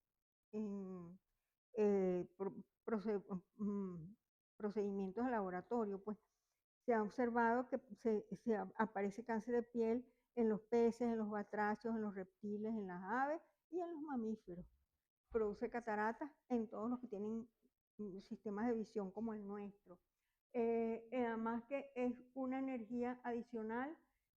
procedimientos de laboratorio, pues se ha observado que aparece cáncer de piel en los peces, en los batracios, en los reptiles, en las aves y en los mamíferos. Produce cataratas en todos los que tienen sistemas de visión como el nuestro. Además que es una energía adicional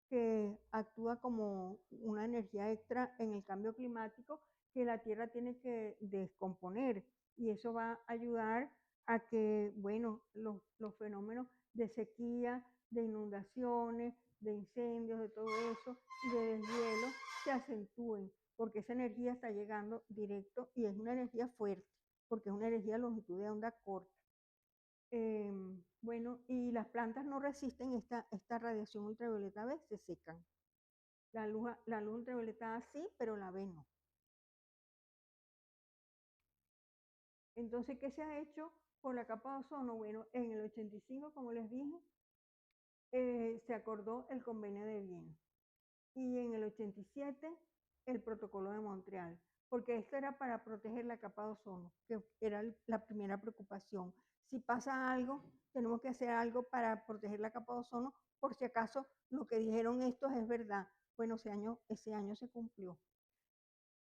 que actúa como una energía extra en el cambio climático que la Tierra tiene que descomponer, y eso va a ayudar a que, bueno, los fenómenos de sequía, de inundaciones, de incendios, de todo eso, y de deshielo se acentúen, porque esa energía está llegando directo y es una energía fuerte, porque es una energía de longitud de onda corta. Bueno, y las plantas no resisten esta radiación ultravioleta B, se secan. La luz ultravioleta A sí, pero la B no. Entonces, ¿qué se ha hecho por la capa de ozono? Bueno, en el 85, como les dije, se acordó el Convenio de Viena. Y en el 87, el Protocolo de Montreal, porque esto era para proteger la capa de ozono, que era la primera preocupación. Si pasa algo, tenemos que hacer algo para proteger la capa de ozono, por si acaso lo que dijeron estos es verdad. Bueno, ese año se cumplió.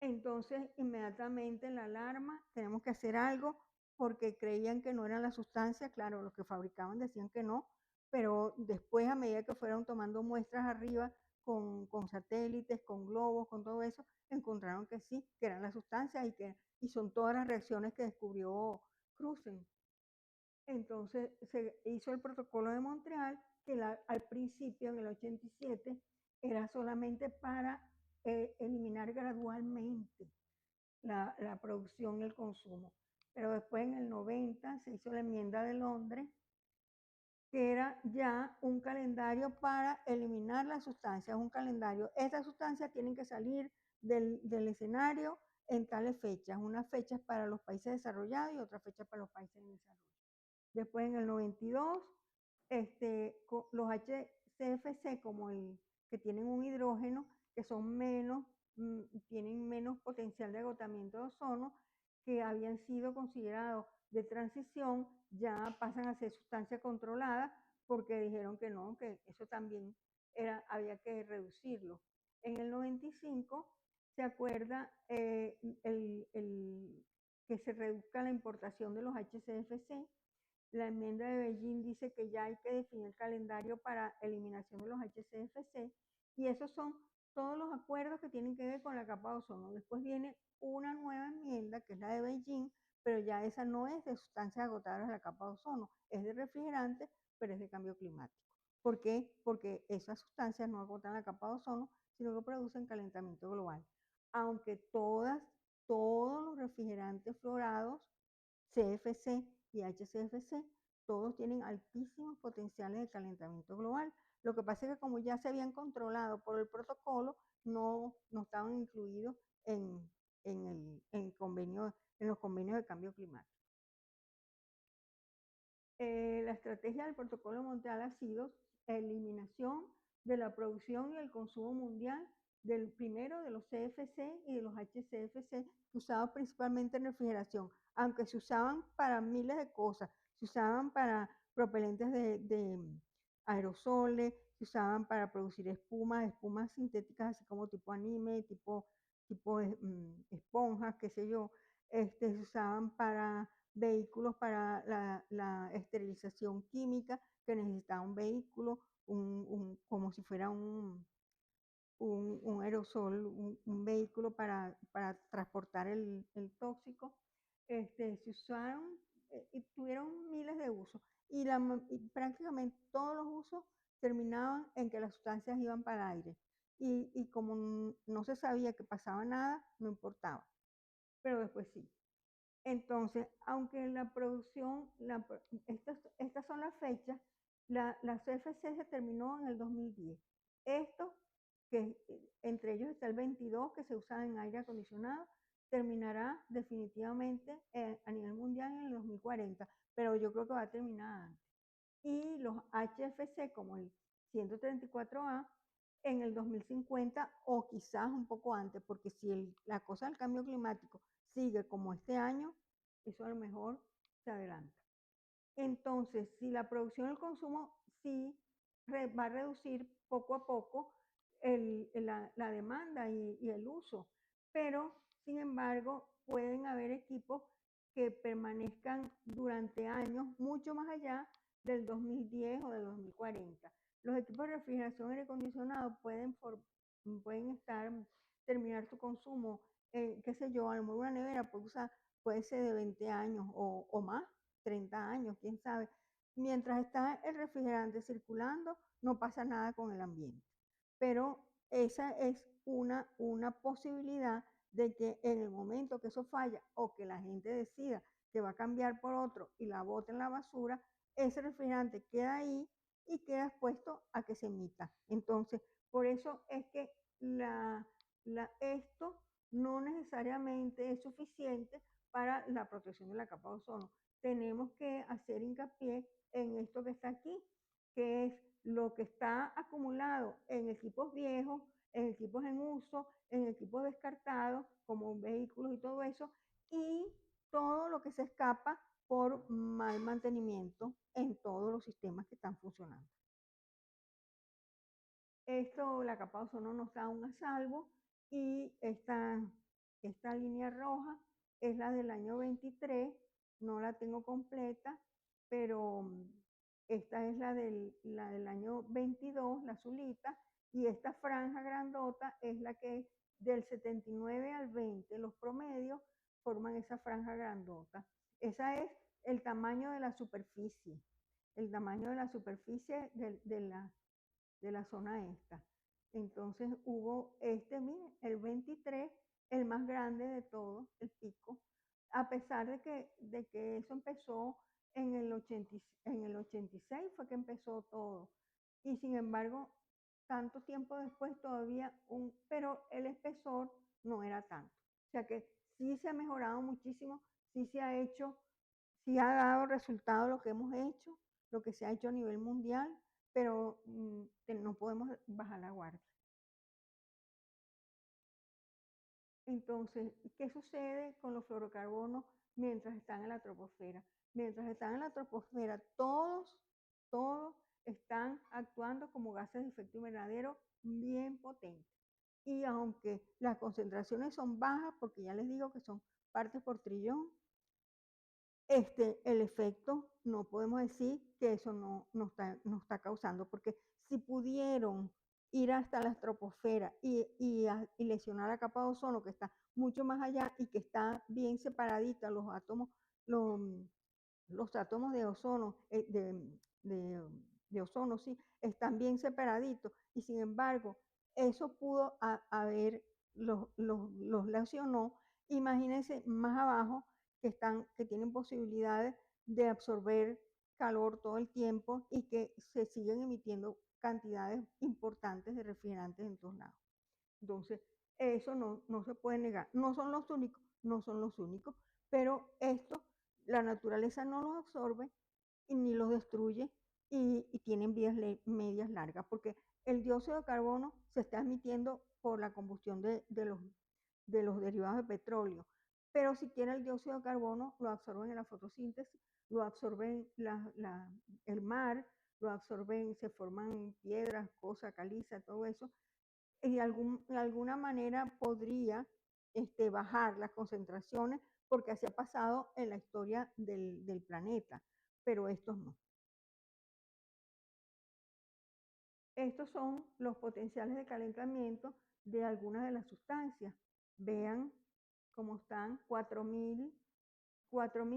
Entonces, inmediatamente la alarma, tenemos que hacer algo, porque creían que no eran las sustancias, claro, los que fabricaban decían que no, pero después, a medida que fueron tomando muestras arriba con satélites, con globos, con todo eso, encontraron que sí, que eran las sustancias y son todas las reacciones que descubrió Cruzen. Entonces se hizo el protocolo de Montreal, que al principio, en el 87, era solamente para eliminar gradualmente la producción y el consumo. Pero después, en el 90, se hizo la enmienda de Londres, que era ya un calendario para eliminar las sustancias, un calendario. Estas sustancias tienen que salir del escenario en tales fechas, unas fechas para los países desarrollados y otras fechas para los países en desarrollo. Después, en el 92, los HCFC, como que tienen un hidrógeno, que son tienen menos potencial de agotamiento de ozono, que habían sido considerados de transición, ya pasan a ser sustancia controlada, porque dijeron que no, que eso también había que reducirlo. En el 95 se acuerda que se reduzca la importación de los HCFC. La enmienda de Beijing dice que ya hay que definir el calendario para eliminación de los HCFC, y esos son todos los acuerdos que tienen que ver con la capa de ozono. Después viene una nueva enmienda, que es la de Beijing, pero ya esa no es de sustancias agotadas de la capa de ozono, es de refrigerantes, pero es de cambio climático. ¿Por qué? Porque esas sustancias no agotan la capa de ozono, sino que producen calentamiento global. Aunque todos los refrigerantes fluorados, CFC y HCFC, todos tienen altísimos potenciales de calentamiento global. Lo que pasa es que, como ya se habían controlado por el protocolo, no estaban incluidos en los convenios de cambio climático. La estrategia del protocolo de Montreal ha sido eliminación de la producción y el consumo mundial primero de los CFC y de los HCFC, que usaban principalmente en refrigeración, aunque se usaban para miles de cosas. Se usaban para propelentes de aerosoles, se usaban para producir espumas sintéticas, así como tipo anime, tipo esponjas, qué sé yo. Se usaban para vehículos para la esterilización química, que necesitaba un vehículo, como si fuera un aerosol, un vehículo para transportar el tóxico. Se usaron y tuvieron miles de usos. Y prácticamente todos los usos terminaban en que las sustancias iban para el aire. Y como no se sabía que pasaba nada, no importaba. Pero después sí. Entonces, aunque la producción, estas son las fechas, la CFC se terminó en el 2010. Esto, que entre ellos está el 22 que se usa en aire acondicionado, terminará definitivamente a nivel mundial en el 2040, pero yo creo que va a terminar antes. Y los HFC como el 134A en el 2050 o quizás un poco antes, porque si la cosa del cambio climático sigue como este año, eso a lo mejor se adelanta. Entonces, si la producción y el consumo sí va a reducir poco a poco la demanda y el uso, pero sin embargo pueden haber equipos que permanezcan durante años mucho más allá del 2010 o del 2040. Los equipos de refrigeración y aire acondicionado pueden terminar su consumo, qué sé yo, a lo mejor una nevera puede ser de 20 años o más, 30 años, quién sabe. Mientras está el refrigerante circulando, no pasa nada con el ambiente. Pero esa es una posibilidad de que en el momento que eso falla o que la gente decida que va a cambiar por otro y la bota en la basura, ese refrigerante queda ahí y queda expuesto a que se emita. Entonces, por eso es que esto no necesariamente es suficiente para la protección de la capa de ozono. Tenemos que hacer hincapié en esto que está aquí, que es lo que está acumulado en equipos viejos, en equipos en uso, en equipos descartados, como vehículos y todo eso, y todo lo que se escapa por mal mantenimiento en todos los sistemas que están funcionando. La capa de ozono no está aún a salvo y esta línea roja es la del año 23, no la tengo completa, pero esta es la del año 22, la azulita, y esta franja grandota es la que del 79 al 20, los promedios forman esa franja grandota. Esa es el tamaño de la superficie, de la zona esta. Entonces hubo miren, el 23, el más grande de todos, el pico, a pesar de que eso empezó en el 86 fue que empezó todo. Y sin embargo, tanto tiempo después todavía pero el espesor no era tanto. O sea que sí se ha mejorado muchísimo, sí se ha hecho, sí ha dado resultado lo que hemos hecho, lo que se ha hecho a nivel mundial, pero no podemos bajar la guardia. Entonces, ¿qué sucede con los fluorocarbonos mientras están en la troposfera? Mientras están en la troposfera, todos están actuando como gases de efecto invernadero bien potentes. Y aunque las concentraciones son bajas, porque ya les digo que son partes por trillón, el efecto no podemos decir que eso no está causando, porque si pudieron ir hasta la estratosfera y lesionar la capa de ozono, que está mucho más allá y que está bien separadita, los átomos de ozono, de ozono, sí, están bien separaditos, y sin embargo, eso pudo los lesionó. Imagínense más abajo que tienen posibilidades de absorber calor todo el tiempo y que se siguen emitiendo cantidades importantes de refrigerantes en todos lados. Entonces, eso no se puede negar. No son los únicos, pero esto la naturaleza no los absorbe y ni los destruye y tienen vidas medias largas, porque el dióxido de carbono se está emitiendo por la combustión de los derivados de petróleo, pero siquiera el dióxido de carbono lo absorben en la fotosíntesis, lo absorben el mar, lo absorben, se forman piedras, cosas, caliza, todo eso, y de alguna manera podría bajar las concentraciones, porque así ha pasado en la historia del planeta, pero estos no. Estos son los potenciales de calentamiento de algunas de las sustancias. Vean cómo están, 4.000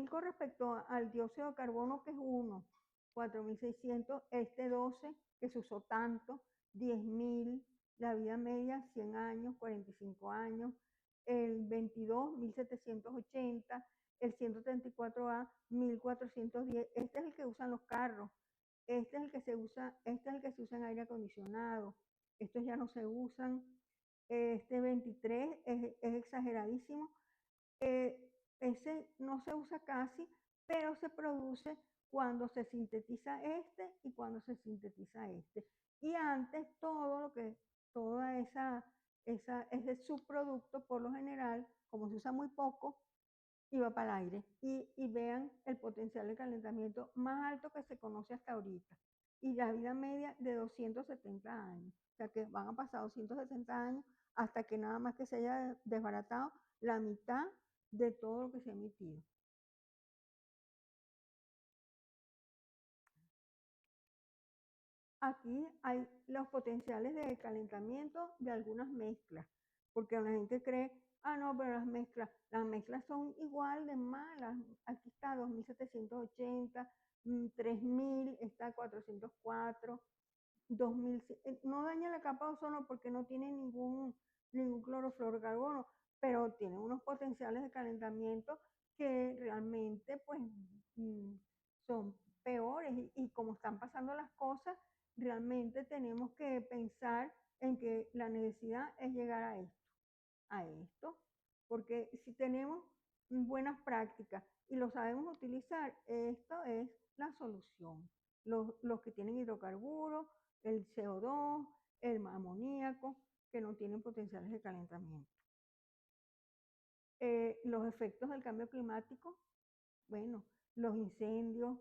con respecto al dióxido de carbono, que es 1, 4.600, este 12, que se usó tanto, 10.000, la vida media, 100 años, 45 años, el 22, 1.780, el 134A, 1.410, este es el que usan los carros, este es el que se usa, este es el que se usa en aire acondicionado, estos ya no se usan, este 23 es exageradísimo, ese no se usa casi, pero se produce cuando se sintetiza este y cuando se sintetiza este. Y antes toda ese subproducto, por lo general, como se usa muy poco, iba para el aire. Y vean el potencial de calentamiento más alto que se conoce hasta ahorita. Y la vida media de 270 años. O sea que van a pasar 270 años hasta que nada más que se haya desbaratado la mitad de todo lo que se ha emitido. Aquí hay los potenciales de calentamiento de algunas mezclas, porque la gente cree, ah, no, pero las mezclas son igual de malas. Aquí está 2.780, 3.000, está 404, 2.000, no daña la capa de ozono porque no tiene ningún clorofluorocarbono, pero tiene unos potenciales de calentamiento que realmente pues son peores y como están pasando las cosas, realmente tenemos que pensar en que la necesidad es llegar a esto, porque si tenemos buenas prácticas y lo sabemos utilizar, esto es la solución. Los que tienen hidrocarburos, el CO2, el amoníaco, que no tienen potenciales de calentamiento. Los efectos del cambio climático, bueno, los incendios,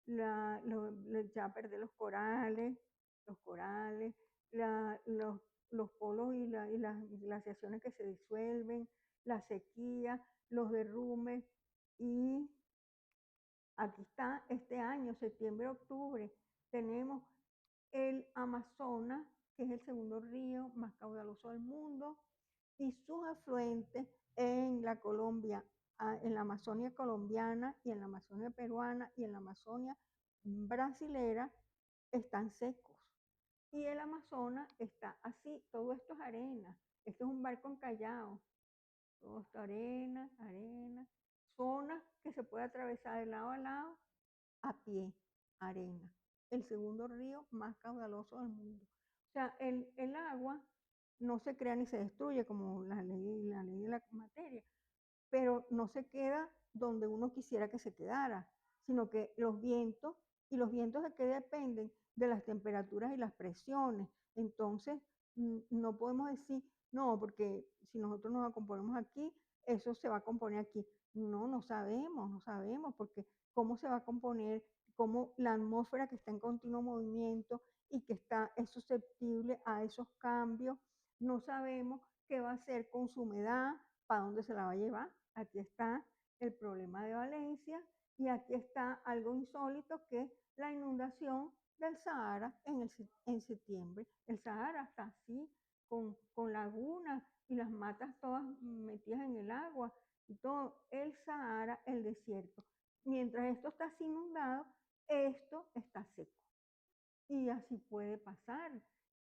echar a perder los corales, los polos y las glaciaciones que se disuelven, la sequía, los derrumbes. Y aquí está, este año, septiembre-octubre, tenemos el Amazonas, que es el segundo río más caudaloso del mundo, y sus afluentes en la Colombia, en la Amazonia colombiana y en la Amazonia peruana y en la Amazonia brasilera están secos. Y el Amazonas está así, todo esto es arena, esto es un barco encallado, todo esto arena, zonas que se puede atravesar de lado a lado a pie, arena. El segundo río más caudaloso del mundo. O sea, el agua no se crea ni se destruye como la ley de la materia, pero no se queda donde uno quisiera que se quedara, sino que ¿y los vientos de qué dependen? De las temperaturas y las presiones. Entonces, no podemos decir, no, porque si nosotros nos componemos aquí, eso se va a componer aquí. No sabemos, porque cómo se va a componer, cómo la atmósfera que está en continuo movimiento y que es susceptible a esos cambios, no sabemos qué va a hacer con su humedad, para dónde se la va a llevar. Aquí está el problema de Valencia y aquí está algo insólito que es la inundación del Sahara en septiembre. El Sahara está así, con lagunas y las matas todas metidas en el agua y todo. El Sahara, el desierto. Mientras esto está así inundado, esto está seco. Y así puede pasar,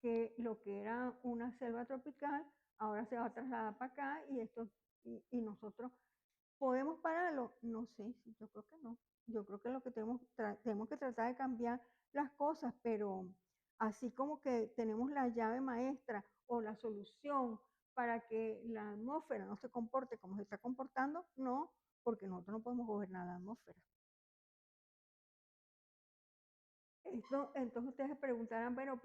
que lo que era una selva tropical ahora se va a trasladar para acá y nosotros podemos pararlo. No sé, yo creo que no. Yo creo que lo que tenemos que tratar de cambiar las cosas, pero así como que tenemos la llave maestra o la solución para que la atmósfera no se comporte como se está comportando, no, porque nosotros no podemos gobernar la atmósfera. Entonces ustedes se preguntarán, pero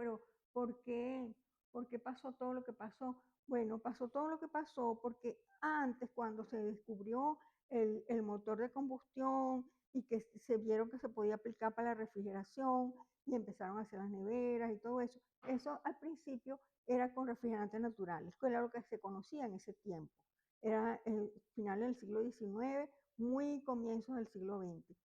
¿por qué? ¿Por qué pasó todo lo que pasó? Bueno, pasó todo lo que pasó porque antes, cuando se descubrió el motor de combustión y que se vieron que se podía aplicar para la refrigeración y empezaron a hacer las neveras y todo eso al principio era con refrigerantes naturales, que era lo que se conocía en ese tiempo. era el final del siglo XIX, muy comienzos del siglo XX.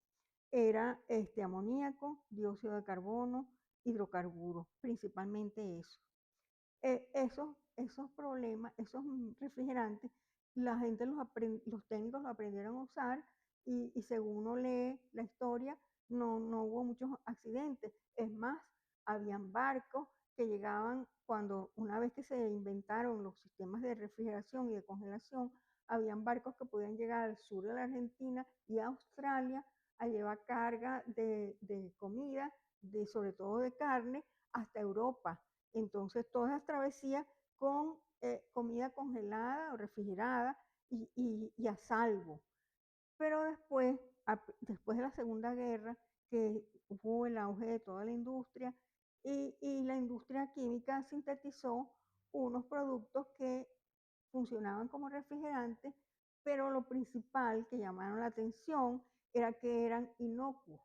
Era amoníaco, dióxido de carbono, hidrocarburos, principalmente eso. Esos problemas, esos refrigerantes, la gente los técnicos lo aprendieron a usar y según uno lee la historia, no hubo muchos accidentes. Es más, habían barcos que llegaban cuando, una vez que se inventaron los sistemas de refrigeración y de congelación, habían barcos que podían llegar al sur de la Argentina y a Australia a llevar carga de comida, sobre todo de carne, hasta Europa. Entonces, todas las travesías con comida congelada o refrigerada y a salvo. Pero después de la Segunda Guerra, que hubo el auge de toda la industria, y la industria química sintetizó unos productos que funcionaban como refrigerantes, pero lo principal que llamaron la atención era que eran inocuos.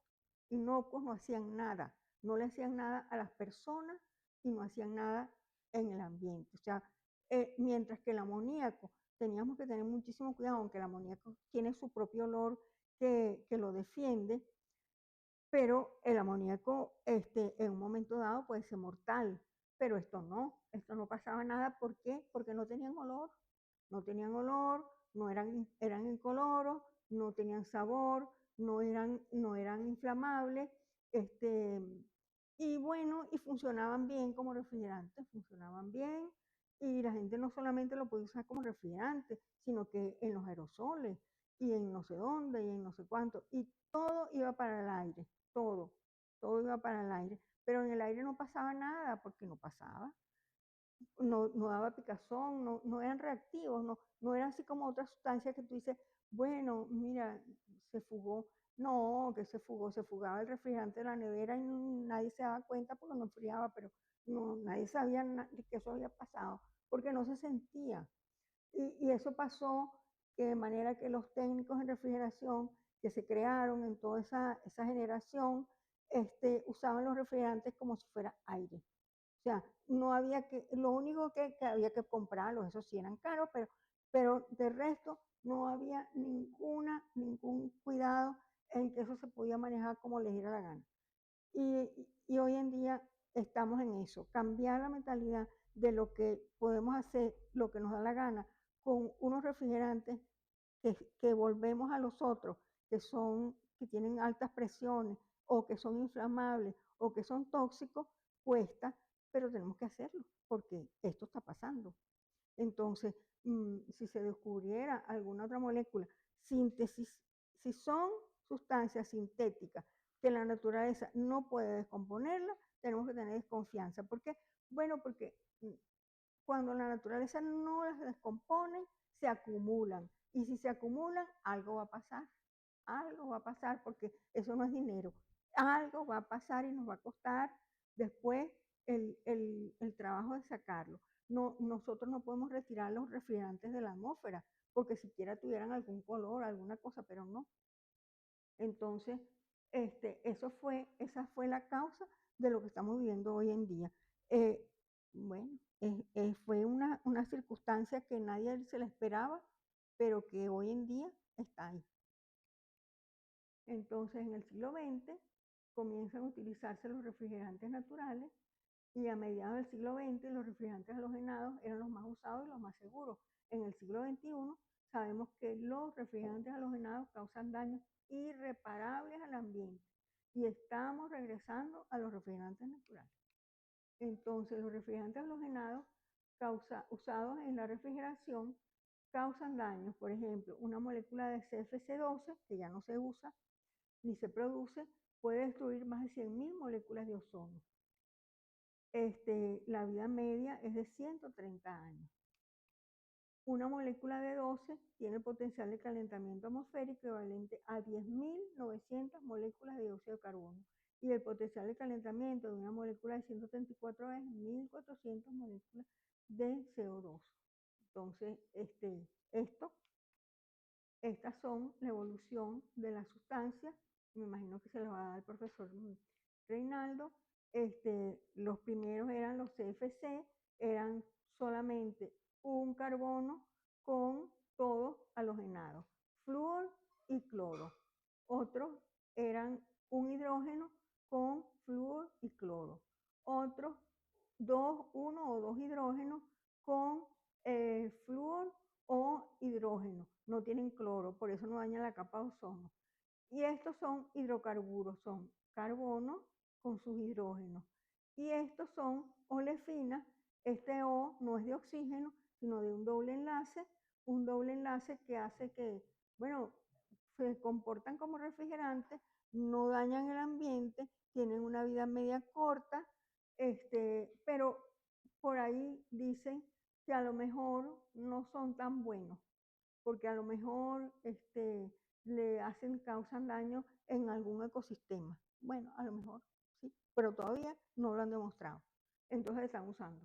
Inocuos, no hacían nada, no le hacían nada a las personas y no hacían nada en el ambiente. O sea, mientras que el amoníaco teníamos que tener muchísimo cuidado, aunque el amoníaco tiene su propio olor que lo defiende, pero el amoníaco en un momento dado puede ser mortal, pero esto no pasaba nada. ¿Por qué? Porque no tenían olor, no eran incoloros, no tenían sabor, no eran inflamables, este, y bueno, y funcionaban bien como refrigerantes, funcionaban bien, y la gente no solamente lo podía usar como refrigerante, sino que en los aerosoles, y en no sé dónde, y en no sé cuánto, y todo iba para el aire, todo iba para el aire, pero en el aire no pasaba nada, porque no pasaba, no daba picazón, no eran reactivos, no era así como otra sustancia que tú dices, bueno, mira, se fugó. No, que se fugaba el refrigerante de la nevera y nadie se daba cuenta porque no enfriaba, pero no, nadie sabía que eso había pasado, porque no se sentía. Y eso pasó que de manera que los técnicos en refrigeración que se crearon en toda esa generación, usaban los refrigerantes como si fuera aire. O sea, no había lo único que había que comprarlos, esos sí eran caros, pero de resto no había ningún cuidado en que eso se podía manejar como les diera la gana. Y hoy en día estamos en eso, cambiar la mentalidad de lo que podemos hacer, lo que nos da la gana, con unos refrigerantes que volvemos a los otros, que tienen altas presiones, o que son inflamables, o que son tóxicos, cuesta, pero tenemos que hacerlo, porque esto está pasando. Entonces, si se descubriera alguna otra molécula, síntesis, si son sustancias sintéticas que la naturaleza no puede descomponerla, tenemos que tener desconfianza. ¿Por qué? Bueno, porque cuando la naturaleza no las descompone, se acumulan. Y si se acumulan, algo va a pasar. Algo va a pasar porque eso no es dinero. Algo va a pasar y nos va a costar después el trabajo de sacarlo. No, nosotros no podemos retirar los refrigerantes de la atmósfera porque siquiera tuvieran algún color, alguna cosa, pero no. Entonces, esa fue la causa de lo que estamos viviendo hoy en día. Eh, bueno, fue una circunstancia que nadie se la esperaba, pero que hoy en día está ahí. Entonces, en el siglo XX comienzan a utilizarse los refrigerantes naturales y a mediados del siglo XX los refrigerantes halogenados eran los más usados y los más seguros. En el siglo XXI sabemos que los refrigerantes halogenados causan daños irreparables al ambiente y estamos regresando a los refrigerantes naturales. Entonces, los refrigerantes halogenados usados en la refrigeración causan daños. Por ejemplo, una molécula de CFC12, que ya no se usa ni se produce, puede destruir más de 100.000 moléculas de ozono. La vida media es de 130 años. Una molécula de 12 tiene potencial de calentamiento atmosférico equivalente a 10.900 moléculas de dióxido de carbono. Y el potencial de calentamiento de una molécula de 134 es 1.400 moléculas de CO2. Entonces, estas son la evolución de las sustancias. Me imagino que se las va a dar el profesor Reinaldo. Los primeros eran los CFC, eran solamente un carbono con todos halogenados, flúor y cloro. Otros eran un hidrógeno con flúor y cloro. Otros uno o dos hidrógenos con flúor o hidrógeno. No tienen cloro, por eso no dañan la capa de ozono. Y estos son hidrocarburos, son carbono con sus hidrógenos. Y estos son olefinas. Este O no es de oxígeno, sino de un doble enlace que hace que, bueno, se comportan como refrigerantes, no dañan el ambiente, tienen una vida media corta, pero por ahí dicen que a lo mejor no son tan buenos, porque a lo mejor causan daño en algún ecosistema. Bueno, a lo mejor sí, pero todavía no lo han demostrado. Entonces están usando.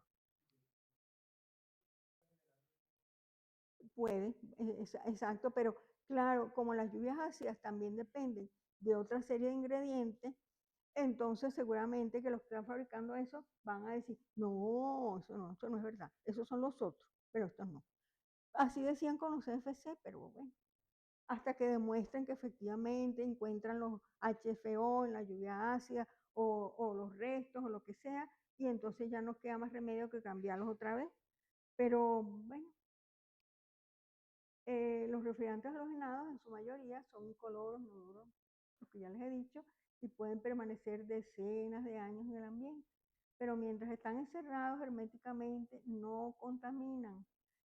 Puede, exacto, pero claro, como las lluvias ácidas también dependen de otra serie de ingredientes, entonces seguramente que los que están fabricando eso van a decir, no, eso no es verdad, esos son los otros, pero estos no. Así decían con los CFC, pero bueno, hasta que demuestren que efectivamente encuentran los HFO en la lluvia ácida o los restos o lo que sea, y entonces ya no queda más remedio que cambiarlos otra vez. Pero bueno, los refrigerantes halogenados en su mayoría son incoloros, no duros, lo que ya les he dicho, y pueden permanecer decenas de años en el ambiente. Pero mientras están encerrados herméticamente, no contaminan,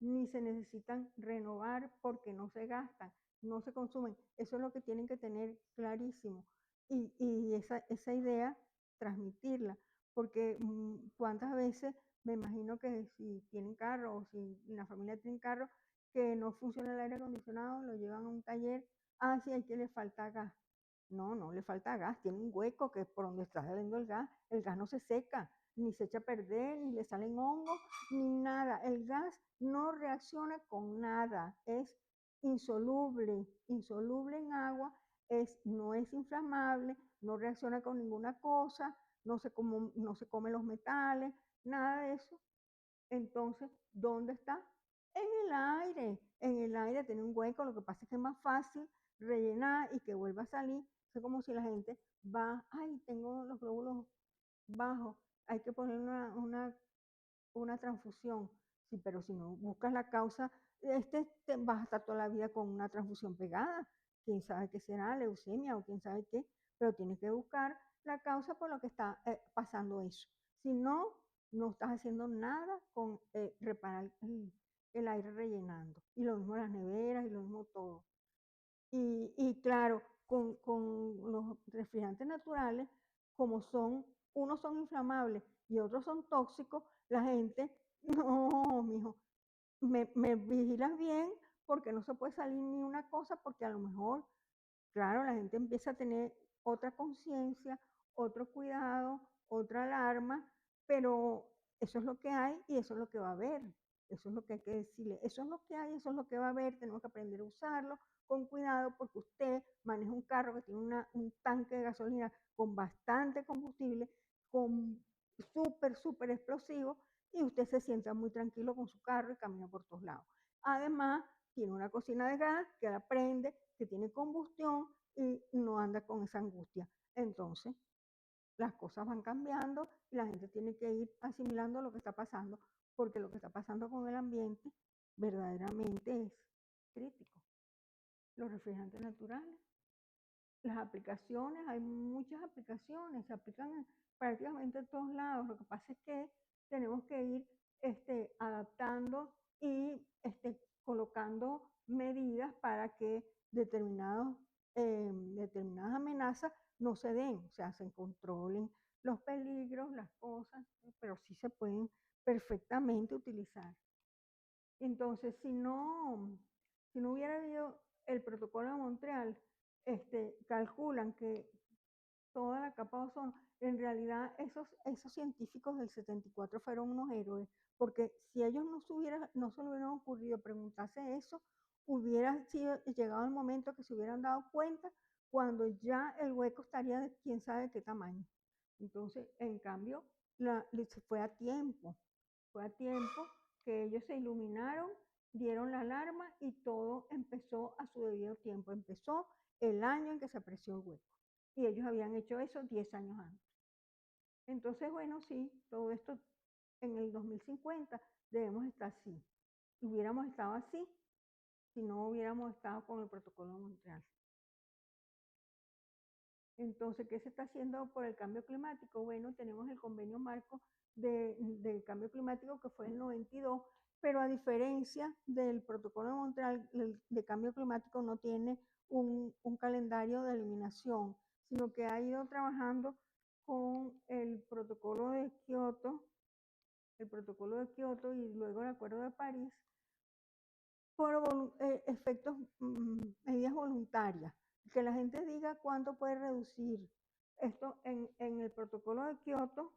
ni se necesitan renovar porque no se gastan, no se consumen. Eso es lo que tienen que tener clarísimo. Y esa idea, transmitirla. Porque cuántas veces, me imagino que si tienen carro o si la familia tiene carro, que no funciona el aire acondicionado, lo llevan a un taller, sí, aquí le falta gas. No, no le falta gas, tiene un hueco que es por donde está saliendo el gas no se seca, ni se echa a perder, ni le salen hongos, ni nada. El gas no reacciona con nada, es insoluble, insoluble en agua, no es inflamable, no reacciona con ninguna cosa, no se come los metales, nada de eso. Entonces, ¿dónde está? En el aire tiene un hueco, lo que pasa es que es más fácil rellenar y que vuelva a salir. Es como si la gente va, ay, tengo los glóbulos bajos, hay que poner una transfusión. Sí, pero si no buscas la causa, vas a estar toda la vida con una transfusión pegada. Quién sabe qué será, leucemia o quién sabe qué, pero tienes que buscar la causa por lo que está pasando eso. Si no, no estás haciendo nada con reparar el aire rellenando. Y lo mismo las neveras y lo mismo todo. Y claro, con los refrigerantes naturales, como unos son inflamables y otros son tóxicos, la gente, no, mijo, me vigilas bien porque no se puede salir ni una cosa porque a lo mejor, claro, la gente empieza a tener otra conciencia, otro cuidado, otra alarma, pero eso es lo que hay y eso es lo que va a haber. Eso es lo que hay que decirle. Eso es lo que hay, eso es lo que va a haber. Tenemos que aprender a usarlo con cuidado porque usted maneja un carro que tiene un tanque de gasolina con bastante combustible, con súper explosivo, y usted se sienta muy tranquilo con su carro y camina por todos lados. Además, tiene una cocina de gas que la prende, que tiene combustión y no anda con esa angustia. Entonces, las cosas van cambiando y la gente tiene que ir asimilando lo que está pasando, porque lo que está pasando con el ambiente verdaderamente es crítico. Los refrigerantes naturales, las aplicaciones, hay muchas aplicaciones, se aplican prácticamente en todos lados. Lo que pasa es que tenemos que ir adaptando y colocando medidas para que determinadas amenazas no se den, o sea, se controlen los peligros, las cosas, pero sí se pueden perfectamente utilizar. Entonces, si no hubiera habido el protocolo de Montreal, calculan que toda la capa de ozono, en realidad esos científicos del 74 fueron unos héroes, porque si ellos no se le hubieran ocurrido preguntarse eso, hubiera llegado el momento que se hubieran dado cuenta cuando ya el hueco estaría de quién sabe qué tamaño. Entonces, en cambio, fue a tiempo que ellos se iluminaron dieron la alarma y todo empezó a su debido tiempo. Empezó el año en que se apreció el hueco. Y ellos habían hecho eso 10 años antes. Entonces, bueno, sí, todo esto en el 2050 debemos estar así. Hubiéramos estado así si no hubiéramos estado con el protocolo de Montreal. Entonces, ¿qué se está haciendo por el cambio climático? Bueno, tenemos el convenio marco del cambio climático que fue en el 92, pero a diferencia del protocolo de Montreal, el de cambio climático no tiene un calendario de eliminación, sino que ha ido trabajando con el protocolo de Kioto y luego el Acuerdo de París por efectos, medidas voluntarias. Que la gente diga cuánto puede reducir. Esto en el protocolo de Kioto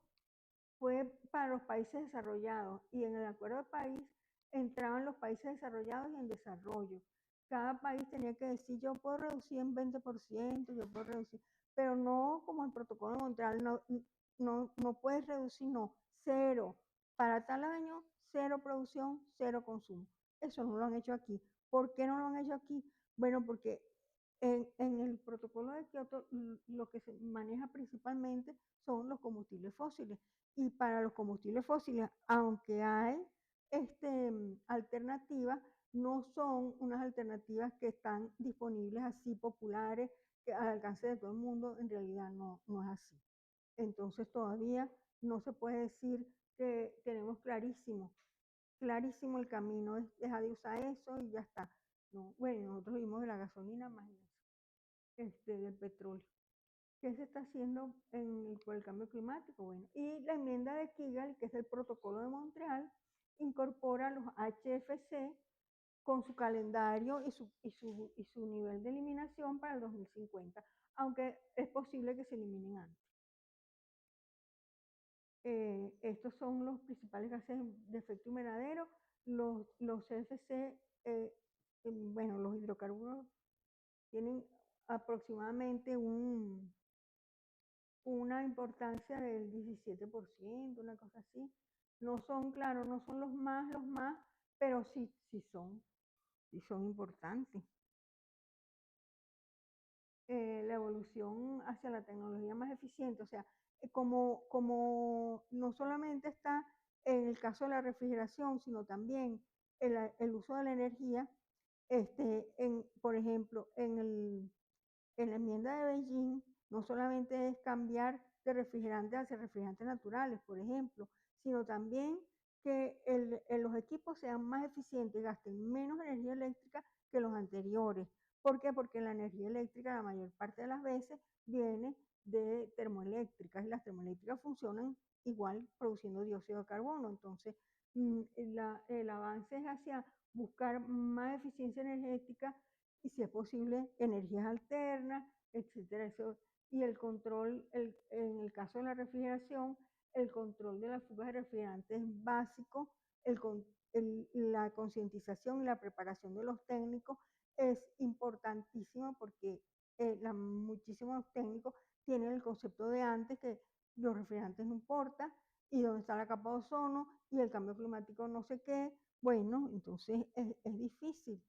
fue para los países desarrollados y en el Acuerdo de París entraban los países desarrollados y en desarrollo. Cada país tenía que decir, yo puedo reducir en 20%, yo puedo reducir, pero no como el protocolo de Montreal, no puedes reducir, no, cero. Para tal año, cero producción, cero consumo. Eso no lo han hecho aquí. ¿Por qué no lo han hecho aquí? Bueno, porque en el protocolo de Kioto lo que se maneja principalmente son los combustibles fósiles. Y para los combustibles fósiles, aunque hay alternativas, no son unas alternativas que están disponibles así populares, que al alcance de todo el mundo, en realidad no es así. Entonces todavía no se puede decir que tenemos clarísimo el camino, es dejar de usar eso y ya está. No, bueno, nosotros vimos de la gasolina más del petróleo. ¿Qué se está haciendo por el cambio climático? Bueno, y la enmienda de Kigali, que es el protocolo de Montreal, incorpora los HFC con su calendario y su nivel de eliminación para el 2050, aunque es posible que se eliminen antes. Estos son los principales gases de efecto invernadero. Los CFC, bueno, los hidrocarburos tienen aproximadamente una importancia del 17%, una cosa así. No son, claro, no son los más, pero sí son importantes. La evolución hacia la tecnología más eficiente, o sea, como no solamente está en el caso de la refrigeración, sino también el uso de la energía, por ejemplo, en la enmienda de Beijing, no solamente es cambiar de refrigerantes hacia refrigerantes naturales, por ejemplo, sino también que los equipos sean más eficientes, gasten menos energía eléctrica que los anteriores. ¿Por qué? Porque la energía eléctrica la mayor parte de las veces viene de termoeléctricas y las termoeléctricas funcionan igual produciendo dióxido de carbono. Entonces, el avance es hacia buscar más eficiencia energética y si es posible energías alternas, etcétera. Eso, y el control, en el caso de la refrigeración, el control de las fugas de refrigerantes es básico, la concientización y la preparación de los técnicos es importantísima porque muchísimos técnicos tienen el concepto de antes que los refrigerantes no importa y dónde está la capa de ozono y el cambio climático no sé qué. Bueno, entonces es difícil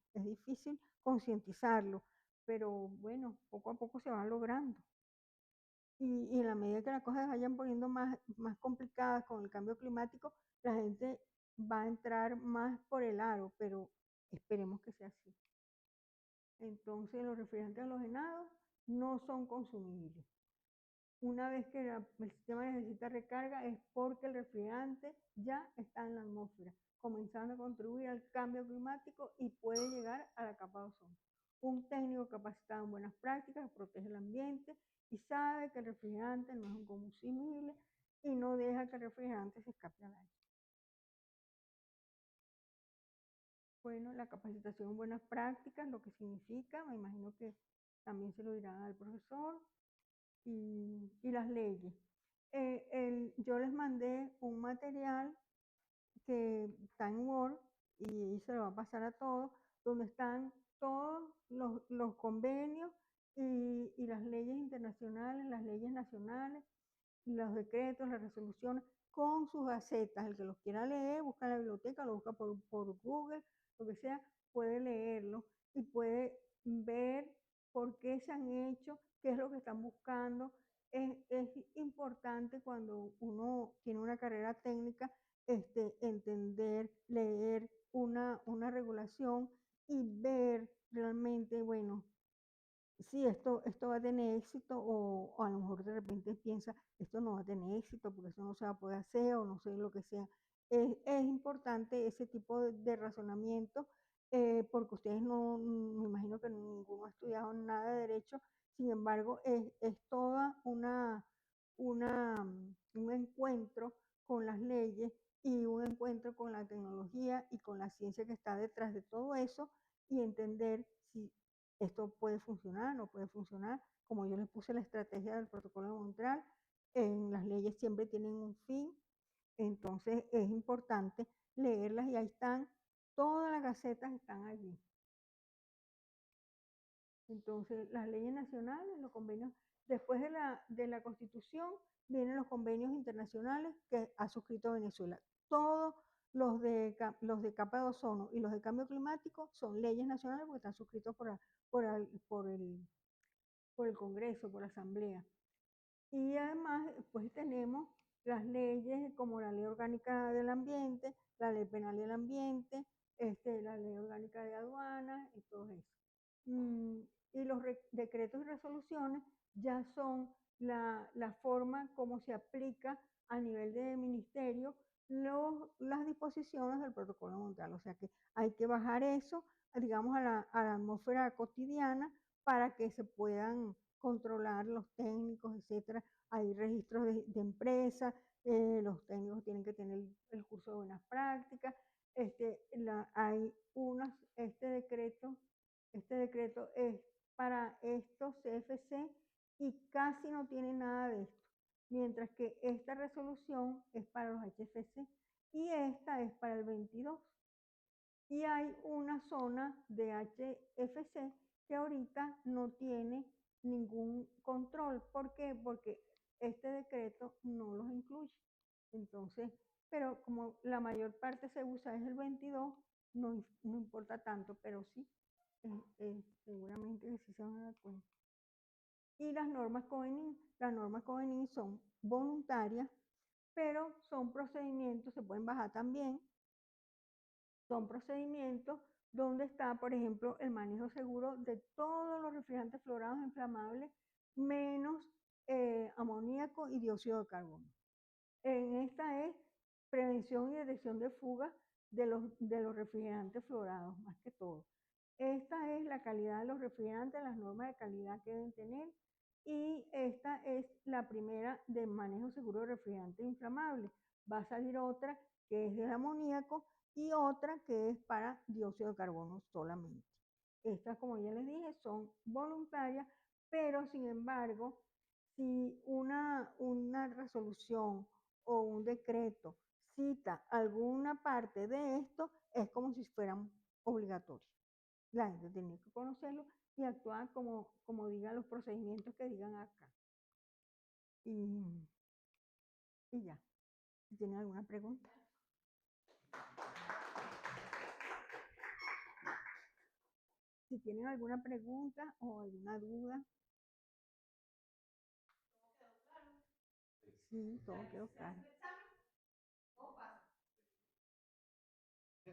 concientizarlo, pero bueno, poco a poco se va logrando. Y en la medida que las cosas vayan poniendo más complicadas con el cambio climático, la gente va a entrar más por el aro, pero esperemos que sea así. Entonces los refrigerantes halogenados no son consumibles. Una vez que el sistema necesita recarga es porque el refrigerante ya está en la atmósfera, comenzando a contribuir al cambio climático y puede llegar a la capa de ozono. Un técnico capacitado en buenas prácticas protege el ambiente y sabe que el refrigerante no es un combustible y no deja que el refrigerante se escape al aire. Bueno, la capacitación en buenas prácticas, lo que significa, me imagino que también se lo dirán al profesor, y las leyes. Yo les mandé un material que está en Word y se lo va a pasar a todos, donde están todos los convenios y las leyes internacionales, las leyes nacionales, los decretos, las resoluciones, con sus gacetas. El que los quiera leer, busca en la biblioteca, lo busca por Google, lo que sea, puede leerlo y puede ver por qué se han hecho, qué es lo que están buscando. Es importante cuando uno tiene una carrera técnica, entender, leer una regulación y ver realmente, bueno, si esto va a tener éxito o a lo mejor de repente piensa, esto no va a tener éxito porque eso no se va a poder hacer o no sé lo que sea. Es importante ese tipo de razonamiento porque ustedes no, me imagino que ninguno ha estudiado nada de derecho, sin embargo, es toda un encuentro con las leyes y un encuentro con la tecnología y con la ciencia que está detrás de todo eso y entender si esto puede funcionar, no puede funcionar. Como yo les puse la estrategia del protocolo de Montreal, en las leyes siempre tienen un fin, entonces es importante leerlas y ahí están, todas las gacetas están allí. Entonces, las leyes nacionales, los convenios, después de la Constitución, vienen los convenios internacionales que ha suscrito Venezuela. Todos los de capa de ozono y los de cambio climático son leyes nacionales porque están suscritos por el Congreso, por la Asamblea. Y además, pues tenemos las leyes como la Ley Orgánica del Ambiente, la Ley Penal del Ambiente, la Ley Orgánica de Aduanas y todo eso. Y los decretos y resoluciones ya son la forma como se aplica a nivel de ministerio las disposiciones del protocolo de Montreal. O sea que hay que bajar eso, digamos, a la atmósfera cotidiana para que se puedan controlar los técnicos, etcétera. Hay registros de empresas, los técnicos tienen que tener el curso de buenas prácticas. Hay este decreto es para estos CFC y casi no tiene nada de esto, mientras que esta resolución es para los HFC y esta es para el 22. Y hay una zona de HFC que ahorita no tiene ningún control. ¿Por qué? Porque este decreto no los incluye. Entonces, pero como la mayor parte se usa es el 22, no importa tanto, pero sí, seguramente que sí se van a dar cuenta. Y las normas COENIN son voluntarias, pero son procedimientos, se pueden bajar también, son procedimientos donde está, por ejemplo, el manejo seguro de todos los refrigerantes fluorados inflamables, menos amoníaco y dióxido de carbono. En esta es prevención y detección de fugas de los refrigerantes fluorados, más que todo. Esta es la calidad de los refrigerantes, las normas de calidad que deben tener. Y esta es la primera de manejo seguro de refrigerantes inflamables. Va a salir otra que es del amoníaco y otra que es para dióxido de carbono solamente. Estas, como ya les dije, son voluntarias, pero sin embargo, si una resolución o un decreto cita alguna parte de esto, es como si fueran obligatorios. La gente tiene que conocerlo y actuar como digan los procedimientos que digan acá. Y ya. Si tienen alguna pregunta. Si tienen alguna pregunta o alguna duda. Sí, todo quedó claro. Sí,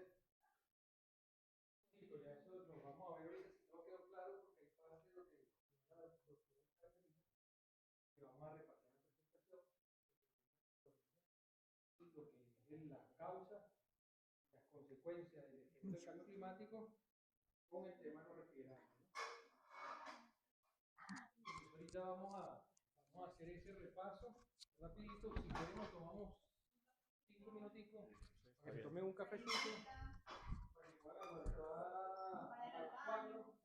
pues ya eso lo vamos a ver ahorita si todo quedó claro, porque hay parte de lo que vamos a repasar en la presentación, y lo que es la causa, las consecuencias del efecto del cambio climático con el tema de los refrigerantes, ¿no? Entonces ahorita vamos a hacer ese repaso rapidito. Si quieren nos tomamos 5 minuticos para que tomen un cafecito, para que puedan aguantar a las 4.